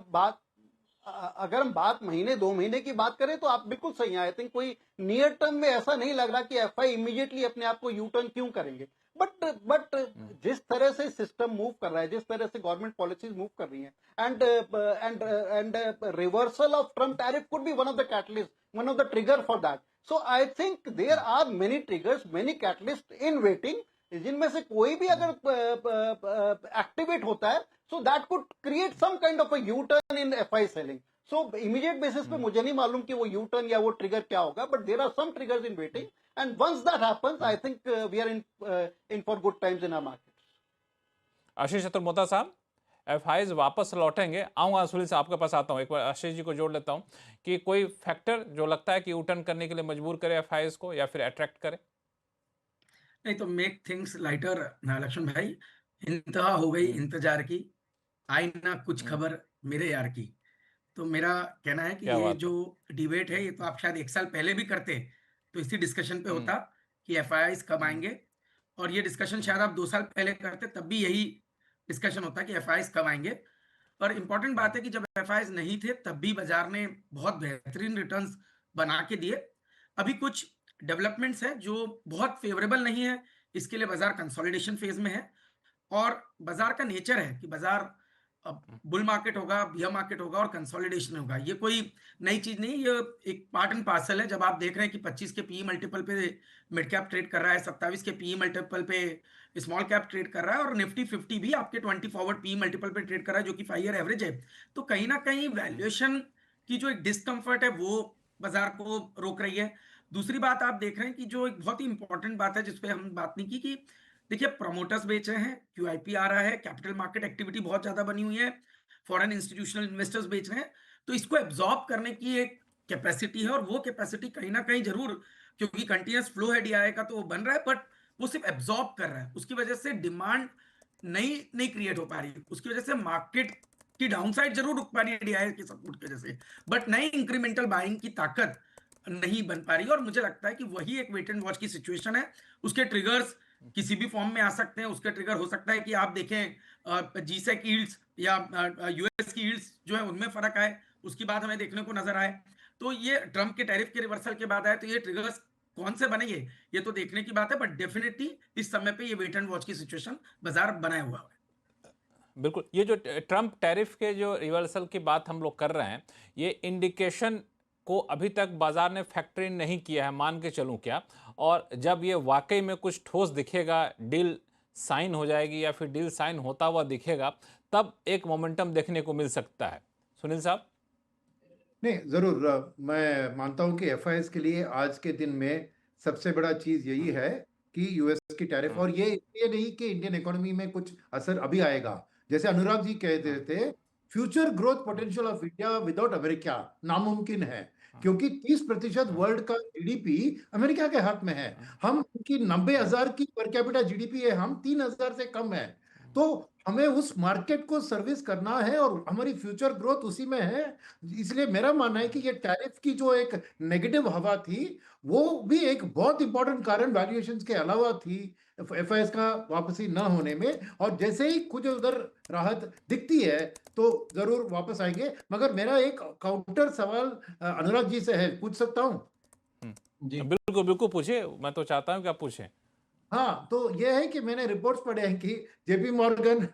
बात महीने 2 महीने की बात करें तो आप बिल्कुल सही हैं। आई थिंक कोई नियर टर्म में ऐसा नहीं लग रहा कि एफआई इमीडिएटली अपने आप को यू टर्न क्यों करेंगे। बट जिस तरह से सिस्टम मूव कर रहा है, जिस तरह से गवर्नमेंट पॉलिसीज मूव कर रही हैं, and reversal of Trump tariff could be one of the catalyst, one of the trigger for that. So I think there are many triggers, many catalyst in waiting, जिनमें से कोई भी अगर activate होता है, so that could create some kind of a U turn in FI selling. So immediate basis पे मुझे नहीं मालूम कि वो यू टर्न या वो ट्रिगर क्या होगा, but there are some triggers in waiting, and once that happens I think we are in for good times in our market. Ashish Chaturvedi साहब, एफआईज वापस लौटेंगे। आऊंगा सुनील से आपके पास आता हूं, एक बार आशीष जी को जोड़ लेता हूं कि कोई फैक्टर जो लगता है कि यू टर्न करने के लिए मजबूर करे एफआईज को या फिर अट्रैक्ट करे? नहीं तो मेक थिंग्स लाइटर लक्ष्मण भाई, इंतहा हो गई इंतजार की, आई ना कुछ खबर मेरे यार की। तो मेरा कहना है कि ये जो डिबेट है ये तो आप शायद 1 साल पहले भी करते तो इसी डिस्कशन पे होता कि एफआईआईज कब आएंगे, और ये डिस्कशन शायद आप 2 साल पहले करते तब भी यही डिस्कशन होता कि एफआईआईज कब आएंगे। और इंपॉर्टेंट बात है कि जब एफआईआईज नहीं थे तब भी बाजार ने बहुत बेहतरीन रिटर्न्स बना के दिए। अभी कुछ डेवलपमेंट्स है जो बहुत फेवरेबल नहीं है, इसके लिए बाजार कंसोलिडेशन फेज में है। और बाजार का नेचर है कि बाजार बुल मार्केट होगा, बियर मार्केट होगा और कंसोलिडेशन होगा। ये कोई नई चीज नहीं, ये एक पार्ट एंड पार्सल है। जब आप देख रहे हैं कि 25 के पीई मल्टीपल पे मिड कैप ट्रेड कर रहा है, 27 के पीई मल्टीपल पे स्मॉल कैप ट्रेड कर रहा है, और निफ्टी 50 भी आपके 20 फॉरवर्ड पीई मल्टीपल पे ट्रेड कर रहा है, जो कि 5 ईयर एवरेज है, तो कहीं ना कहीं वैल्यूएशन की जो एक डिस्कम्फर्ट है वो बाजार को रोक रही है। दूसरी बात आप देख रहे हैं कि जो एक बहुत ही इंपॉर्टेंट बात है जिसपे हम बात नहीं की कि देखिए प्रमोटर्स बेच रहे हैं, क्यूआईपी आ रहा है, कैपिटल मार्केट एक्टिविटी बहुत ज्यादा बनी हुई है, फॉरेन इंस्टीट्यूशनल इन्वेस्टर्स बेच रहे हैं, तो इसको एब्जॉर्ब करने की एक कैपेसिटी है और वो कैपेसिटी कहीं ना कहीं जरूर, क्योंकि कंटिन्यूस फ्लो है डीआई का तो वो बन रहा है, बट वो सिर्फ एब्जॉर्ब कर रहा है, उसकी वजह से डिमांड नहीं नहीं क्रिएट हो पा रही है, उसकी वजह से मार्केट की डाउनसाइड जरूर रुक पा रही है डीआई के सपोर्ट की वजह से, बट नई इंक्रीमेंटल बाइंग की ताकत नहीं बन पा रही है। और मुझे लगता है कि वही एक वेट एंड वॉच की सिचुएशन है, उसके ट्रिगर्स किसी भी फॉर्म में आ सकते हैं। उसका ट्रिगर हो सकता है कि आप देखें जीसेक यील्ड्स या यूएस की यील्ड्स जो है उनमें फर्क आए, उसकी बात हमें देखने को नजर आए। तो ये ट्रंप के टैरिफ के रिवर्सल के बाद आए, तो ये ट्रिगर्स कौन से बनेंगे ये तो देखने की बात है, बट डेफिनेटली इस समय पे ये वेट एंड वॉच की सिचुएशन बाजार बनाया हुआ है। बिल्कुल, ये जो ट्रंप टैरिफ के जो रिवर्सल की बात हम लोग कर रहे हैं, ये इंडिकेशन को अभी तक बाजार ने फैक्टर इन नहीं किया है, मान के चलूं क्या, और जब ये वाकई में कुछ ठोस दिखेगा, डील साइन हो जाएगी या फिर डील साइन होता हुआ दिखेगा, तब एक मोमेंटम देखने को मिल सकता है। सुनील साहब। नहीं, जरूर मैं मानता हूं कि एफआईएस के लिए आज के दिन में सबसे बड़ा चीज यही है कि यूएस की टैरिफ, और ये नहीं कि इंडियन इकोनॉमी में कुछ असर अभी आएगा। जैसे अनुराग जी कह रहे थे, future growth potential of India without America नामुमकिन है, क्योंकि 30% वर्ल्ड का जीडीपी अमेरिका के हाथ में है। हम उनकी 90,000 की पर कैपिटा जीडीपी है, हम 3,000 से कम है। तो हमें उस मार्केट को सर्विस करना है और हमारी फ्यूचर ग्रोथ उसी में है। इसलिए मेरा मानना है कि ये टैरिफ की जो एक नेगेटिव हवा थी, वो भी एक बहुत इंपॉर्टेंट कारण वैल्यूएशंस के अलावा थी एफआईएस का वापसी न होने में। और जैसे ही कुछ उधर राहत दिखती है तो जरूर वापस आएंगे। मगर मेरा एक काउंटर सवाल अनुराग जी से है, पूछ सकता हूं? जी बिल्कुल बिल्कुल पूछिए, मैं तो चाहता हूं कि आप पूछें। हाँ, तो यह है कि मैंने रिपोर्ट्स पढ़े हैं कि JP Morgan,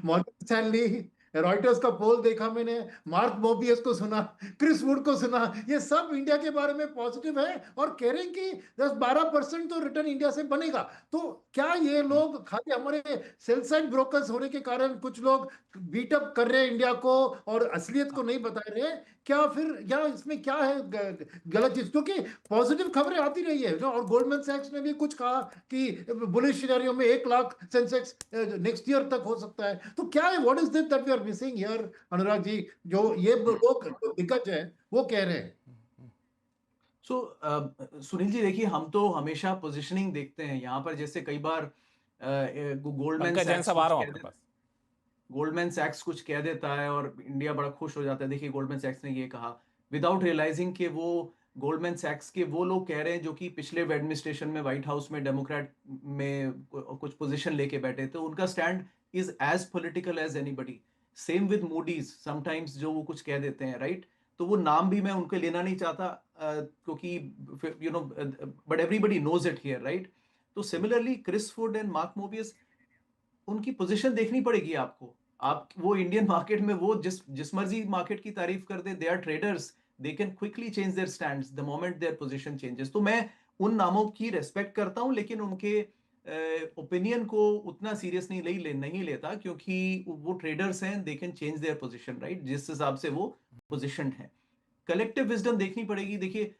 Morgan Stanley, Reuters का पोल देखा मैंने, मार्क मोबियस को सुना, क्रिस वुड को सुना, ये सब इंडिया के बारे में पॉजिटिव है और कह रहे हैं कि 10-12% तो रिटर्न इंडिया से बनेगा। तो क्या ये लोग खाली हमारे सेल साइड ब्रोकर्स होने के कारण कुछ लोग बीट अप कर रहे हैं इंडिया को और असलियत को नहीं बता रहे हैं? क्या फिर या इसमें क्या है गलत चीज? क्योंकि पॉजिटिव खबरें आती रही है और गोल्डमैन सैक्स ने भी कुछ कहा कि बुलिश सिनेरियो में 1 लाख सेंसेक्स नेक्स्ट ईयर तक हो सकता है। तो क्या है, what is this that we are missing here Anurag ji, जो ये लोग जो दिग्गज है वो कह रहे हैं? सुनील जी, देखिए, हम तो हमेशा पोजीशनिंग देखते हैं यहाँ पर। जैसे कई बार गोल्डमैन पंकज जैन साहब आ रहा हूं आपके पास। गोल्डमैन सैक्स कुछ कह देता है और इंडिया बड़ा खुश हो जाता है। देखिए, गोल्डमैन सैक्स ने ये कहा विदाउट रियलाइजिंग कि वो गोल्डमैन सैक्स के वो लोग कह रहे हैं जो कि पिछले एडमिनिस्ट्रेशन में व्हाइट हाउस में डेमोक्रेट में कुछ पोजीशन लेके बैठे थे। उनका stand is as political as anybody. Same with Moody's, sometimes जो वो कुछ कह देते हैं, राइट? तो वो नाम भी मैं उनके लेना नहीं चाहता क्योंकि but everybody knows it here, right? तो similarly Chris Wood and Mark Mobius, उनकी पोजीशन देखनी पड़ेगी आपको। आप वो इंडियन मार्केट में वो जिस मर्जी मार्केट की तारीफ कर दे, they are traders, they can quickly change their stands the moment their position changes. तो मैं उन नामों की रेस्पेक्ट करता हूं, लेकिन उनके ओपिनियन को उतना सीरियस नहीं लेता, क्योंकि वो ट्रेडर्स हैं, they can change their position, right? जिस हिसाब से वो पोजीशनड है। कलेक्टिव विजडम देखनी पड़ेगी। देखिए,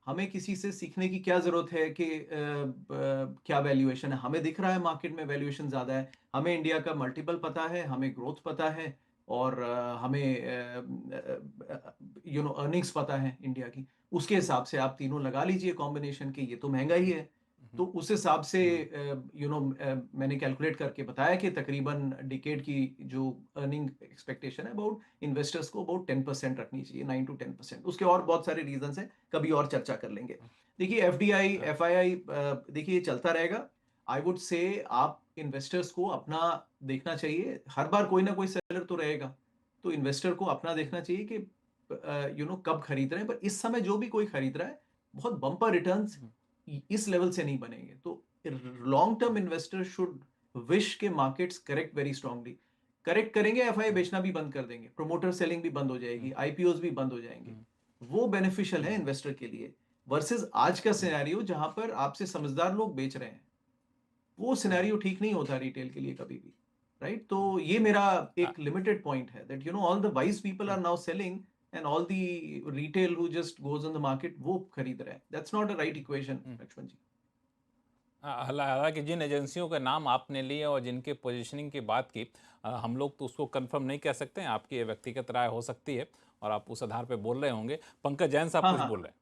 हमें किसी से सीखने की क्या जरूरत है कि क्या वैल्यूएशन है। हमें दिख रहा है मार्केट में वैल्यूएशन ज्यादा है, हमें इंडिया का मल्टीपल पता है, हमें ग्रोथ पता है, और हमें अर्निंग्स पता है इंडिया की। उसके हिसाब से आप तीनों लगा लीजिए कॉम्बिनेशन के, ये तो महंगा ही है। तो उस हिसाब से मैंने कैलकुलेट करके बताया कि तकरीबन डिकेड की जो अर्निंग एक्सपेक्टेशन है अबाउट इन्वेस्टर्स को अबाउट 10% रखनी चाहिए, 9 to 10%। उसके और बहुत सारे रीजंस हैं, कभी और चर्चा कर लेंगे। देखिए, एफडीआई एफआईआई, देखिए, ये चलता रहेगा। आई वुड से आप इन्वेस्टर्स को अपना देखना चाहिए। हर बार कोई ना कोई सेलर तो रहेगा, तो इन्वेस्टर को अपना देखना चाहिए कि कब खरीद रहे हैं। पर इस समय जो भी कोई खरीद रहा है, बहुत बम्पर रिटर्न्स इस लेवल से नहीं बनेंगे। तो long term investor should wish के markets correct very strongly. Correct करेंगे, एफआई बेचना भी बंद कर देंगे, प्रोमोटर सेलिंग भी बंद हो जाएगी, आईपीओस भी बंद हो जाएंगे। वो बेनिफिशियल है इन्वेस्टर के लिए, वर्सेस आज का सिनेरियो जहां पर आपसे समझदार लोग बेच रहे हैं। वो सिनेरियो ठीक नहीं होता रिटेल के लिए कभी भी, राइट? तो ये मेरा एक लिमिटेड पॉइंट है that all the wise people are now selling, and all the retail who just goes on the market वो खरीद रहे हैं. That's not a right equation, Lakshman जी. हालांकि जिन एजेंसियों का नाम आपने लिए और जिनके पोजीशनिंग की बात की, हम लोग तो उसको कंफर्म नहीं कह सकते हैं, आपकी ये व्यक्तिगत राय हो सकती है और आप उस आधार पे बोल रहे होंगे. पंकज जैन साहब हाँ कुछ हाँ बोल रहे हैं.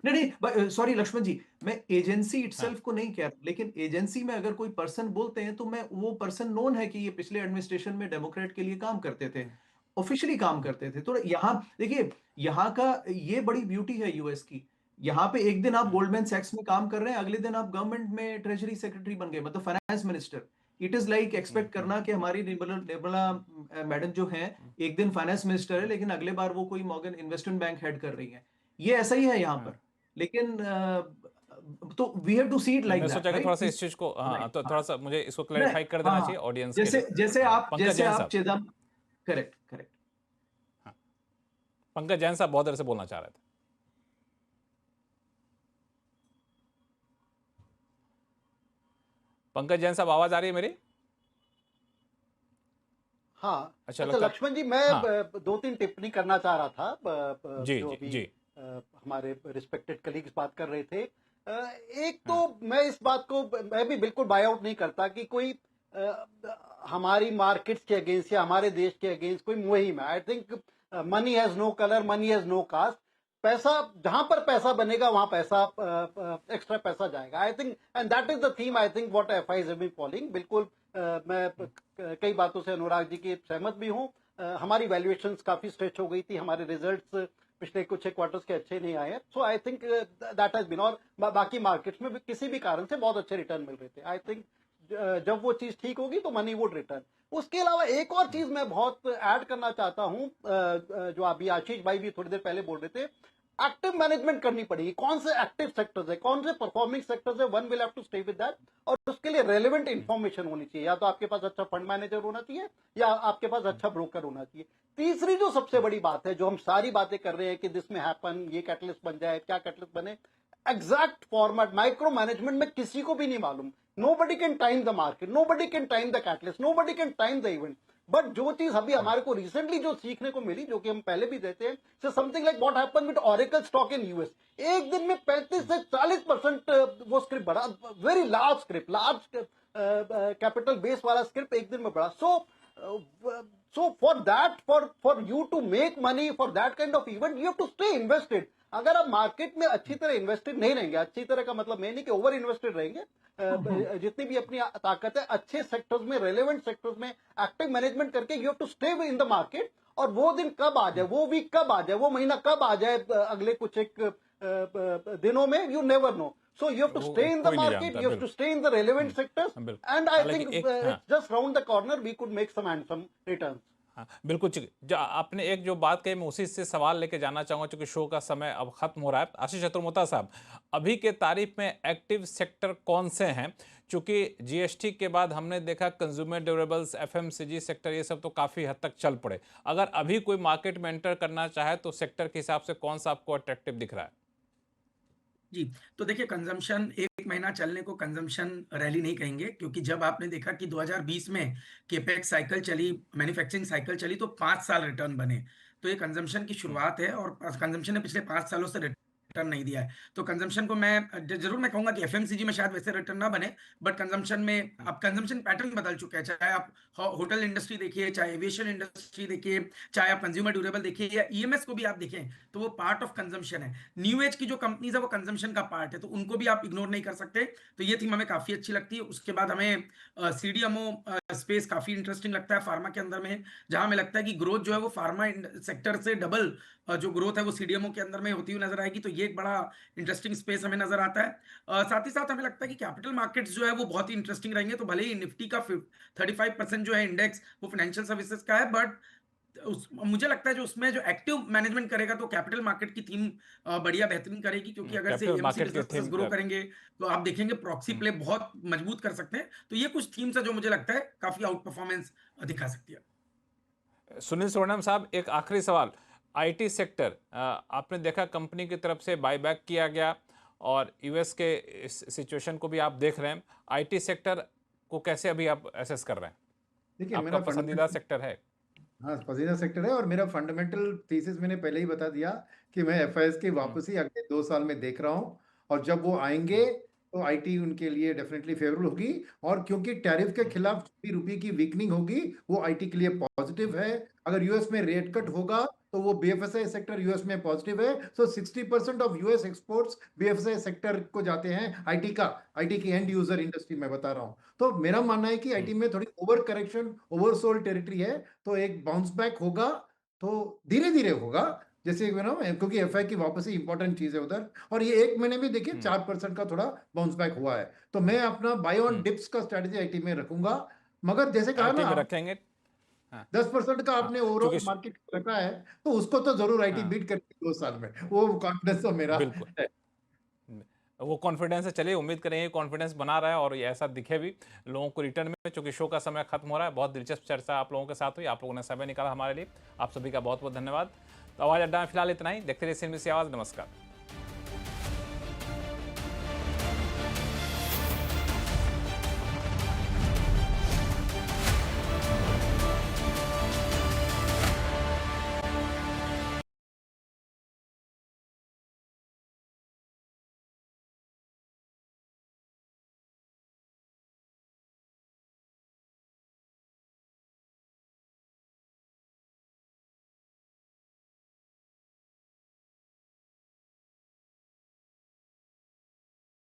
नहीं, सॉरी लक्ष्मण जी, मैं एजेंसी इटसेल्फ को नहीं कह रहा, लेकिन एजेंसी में अगर कोई पर्सन बोलते हैं तो मैं वो पर्सन नोन है कि ये पिछले एडमिनिस्ट्रेशन में डेमोक्रेट के लिए काम करते थे, ऑफिशियली काम करते थे. तो यहाँ देखिए, यहाँ का ये बड़ी ब्यूटी है यूएस की. यहाँ पे एक दिन आप गोल्डमैन सैक्स में काम कर रहे हैं, अगले दिन आप गवर्नमेंट में ट्रेजरी सेक्रेटरी बन गए, मतलब finance minister. It is like expect करना कि हमारी निर्मला मैडम जो हैं एक दिन फाइनेंस मिनिस्टर है, लेकिन अगले बार वो कोई मॉर्गन इन्वेस्टमेंट बैंक हेड कर रही है. ये ऐसा ही है यहाँ पर. लेकिन तो we have to see it like मैं दैट, सोचा कि थोड़ा सा इस चीज को तो थोड़ा सा मुझे इसको क्लैरिफाई कर देना चाहिए ऑडियंस के लिए. जैसे आप पंकज जैन साहब. करेक्ट. पंकज जैन साहब बहुत देर से बोलना चाह रहे थे. पंकज जैन साहब, आवाज आ रही है मेरी? हाँ. अच्छा, लक्ष्मण जी, मैं दो तीन टिप्पणी करना चाह रहा था. जी जो जी अभी जी. हमारे रिस्पेक्टेड कलीग्स बात कर रहे थे. एक तो मैं इस बात को मैं भी बिल्कुल बाय आउट नहीं करता कि कोई हमारी मार्केट्स के अगेंस्ट या हमारे देश के अगेंस्ट कोई मुहिम है. I think money has no colour, money has no caste. पैसा जहां पर पैसा बनेगा वहां पैसा एक्स्ट्रा पैसा जाएगा. I think and that is the theme I think what FIs have been following. बिल्कुल मैं कई बातों से अनुराग जी की सहमत भी हूं. हमारी वैल्यूएशंस काफी स्ट्रेच हो गई थी, हमारे रिजल्ट्स पिछले कुछ एक क्वार्टर्स के अच्छे नहीं आए. So I think that has been. और बाकी मार्केट्स में भी किसी भी कारण से बहुत अच्छे रिटर्न मिल रहे थे. आई थिंक जब वो चीज ठीक होगी तो मनी वुड रिटर्न. उसके अलावा एक और चीज मैं बहुत ऐड करना चाहता हूं, जो अभी आशीष भाई भी थोड़ी देर पहले बोल रहे थे. एक्टिव मैनेजमेंट करनी पड़ेगी. कौन से एक्टिव सेक्टर्स है, कौन से परफॉर्मिंग सेक्टर्स है, one will have to stay with that. और उसके लिए रेलेवेंट इंफॉर्मेशन होनी चाहिए. या तो आपके पास अच्छा फंड मैनेजर होना चाहिए या आपके पास अच्छा ब्रोकर होना चाहिए. तीसरी जो सबसे बड़ी बात है, जो हम सारी बातें कर रहे हैं कि दिस में हैपन, ये कैटलिस्ट बन जाए, क्या कैटलिस्ट बने, एग्जैक्ट फॉर्मेट माइक्रो मैनेजमेंट में किसी को भी नहीं मालूम. Nobody can time the market, nobody can time the catalyst, nobody can time the event. But जो चीज अभी हमारे को रिसेंटली जो सीखने को मिली, जो कि हम पहले भी देते हैं, so something like what happened with Oracle stock in US. एक दिन में 35 से 40% वो स्क्रिप्ट बढ़ा. Very large script, large capital base वाला स्क्रिप्ट एक दिन में बढ़ा. So for that, for you to make money for that kind of event, you have to stay invested. अगर आप मार्केट में अच्छी तरह इन्वेस्टेड नहीं रहेंगे, अच्छी तरह का मतलब मैं नहीं कि ओवर इन्वेस्टेड रहेंगे, जितनी भी अपनी ताकत है अच्छे सेक्टर्स में, रेलेवेंट सेक्टर्स में एक्टिव मैनेजमेंट करके you have to stay in the market. और वो दिन कब आ जाए, वो वीक कब आ जाए, वो महीना कब आ जाए अगले कुछ एक दिनों में, you never know. So you have to stay in the market, you have to stay in the relevant sectors, and I think it's just round the corner we could make some handsome returns. हाँ, बिल्कुल. आपने एक जो बात कही, मैं उसी से सवाल लेके जाना चाहूंगा, क्योंकि शो का समय अब खत्म हो रहा है. आशीष चतुर्वेदी साहब, अभी के तारीख में एक्टिव सेक्टर कौन से हैं? चूंकि जीएसटी के बाद हमने देखा कंज्यूमर ड्यूरेबल्स, एफएमसीजी सेक्टर, ये सब तो काफी हद तक चल पड़े. अगर अभी कोई मार्केट में एंटर करना चाहे तो सेक्टर के हिसाब से कौन सा आपको अट्रैक्टिव दिख रहा है? जी, तो देखिए, कंजम्पशन एक महीना चलने को कंजम्पशन रैली नहीं कहेंगे, क्योंकि जब आपने देखा कि 2020 में केपेक्स साइकिल चली, मैन्युफैक्चरिंग साइकिल चली, तो 5 साल रिटर्न बने. तो ये कंजम्पशन की शुरुआत है और कंजम्पशन ने पिछले 5 सालों से रिटर्न नहीं दिया है. तो कंजम्पशन को मैं जरूर मैं कहूंगा कि एफएमसीजी में शायद वैसे रिटर्न ना बने, बट कंजम्पशन में अब कंजम्पशन पैटर्न बदल चुका है. चाहे आप होटल इंडस्ट्री देखिए, चाहे एविएशन इंडस्ट्री देखिए, चाहे आप कंज्यूमर ड्यूरेबल देखिए, या ईएमएस को भी आप देखें, तो वो पार्ट ऑफ कंजम्पशन है. न्यू एज की जो कंपनीज है वो कंजम्पशन का पार्ट है, तो उनको भी आप इग्नोर नहीं कर सकते. तो ये थीम हमें काफी अच्छी लगती है. उसके बाद हमें सीडीएमओ स्पेस काफी इंटरेस्टिंग लगता है फार्मा के अंदर में, जहां हमें लगता है कि ग्रोथ जो है वो फार्मा सेक्टर से डबल जो ग्रोथ है वो सीडीएमओ के अंदर में होती हुई नजर आएगी. तो ये एक बड़ा इंटरेस्टिंग स्पेस हमें नजर आता है. साथ ही साथ हमें लगता है कि कैपिटल मार्केट्स जो है वो बहुत ही इंटरेस्टिंग रहेंगे. तो भले ही निफ्टी का 35% जो है इंडेक्स वो फाइनेंशियल सर्विसेज का है, बट मुझे लगता है जो उसमें जो एक्टिव मैनेजमेंट करेगा तो कैपिटल मार्केट की थीम बढ़िया बेहतरीन करेगी. क्योंकि अगर से एमसी बिजनेस ग्रो करेंगे तो आप देखेंगे प्रॉक्सी प्ले बहुत मजबूत कर सकते हैं. तो ये कुछ थीम्स है जो मुझे लगता है काफी आउट परफॉर्मेंस दिखा सकती है. सुनील सुवर्णम साहब, एक आखिरी सवाल. आईटी सेक्टर, आपने देखा कंपनी की तरफ से बायबैक किया गया और यूएस के इस सिचुएशन को भी आप देख रहे हैं. आईटी सेक्टर को कैसे अभी आप एसेस कर रहे हैं? देखिए, आपका मेरा पसंदीदा सेक्टर है? हाँ, पसीना सेक्टर है। और मेरा फंडामेंटल थीसिस मैंने पहले ही बता दिया कि मैं एफआईएस की वापसी अगले 2 साल में देख रहा हूँ, और जब वो आएंगे तो आईटी उनके लिए डेफिनेटली फेवरेबल होगी। और क्योंकि टैरिफ के खिलाफ जो भी रुपये की वीकनिंग होगी वो आईटी के लिए पॉजिटिव है। अगर यूएस में रेट कट होगा तो वो बीएफएसआई सेक्टर यूएस में पॉजिटिव है। सो 60% of US exports BFSI sector को जाते हैं, आईटी की एंड यूजर इंडस्ट्री में बता रहा हूँ। तो मेरा मानना है कि आईटी में थोड़ी ओवर करेक्शन, ओवरसोल्ड टेरिटरी है, तो एक बाउंस बैक होगा, तो धीरे धीरे होगा, जैसे क्योंकि एफआई की वापसी इंपॉर्टेंट चीज है उधर। और ये 1 महीने में देखिए 4% का थोड़ा बाउंस बैक हुआ है। तो मैं अपना बाय ऑन डिप्स का स्ट्रेटेजी आईटी में रखूंगा। मगर जैसे कहा आईटी ना, में रखेंगे। हाँ 10% का हाँ, आपने ओवरऑल क्योंकि मार्केट रखा है, तो उसको तो जरूर आईटी हाँ बीट करेगी 2 साल में, वो कॉन्फिडेंस तो मेरा बिल्कुल, है। वो कॉन्फिडेंस से चलिए, उम्मीद करेंगे कॉन्फिडेंस बना रहा है और ये ऐसा दिखे भी लोगों को रिटर्न में। चूंकि शो का समय खत्म हो रहा है, बहुत दिलचस्प चर्चा आप लोगों के साथ हुई, आप लोगों ने समय निकाला हमारे लिए, आप सभी का बहुत बहुत धन्यवाद। तो आवाज अड्डा में फिलहाल इतना ही। देखते रहिए CNBC आवाज। नमस्कार।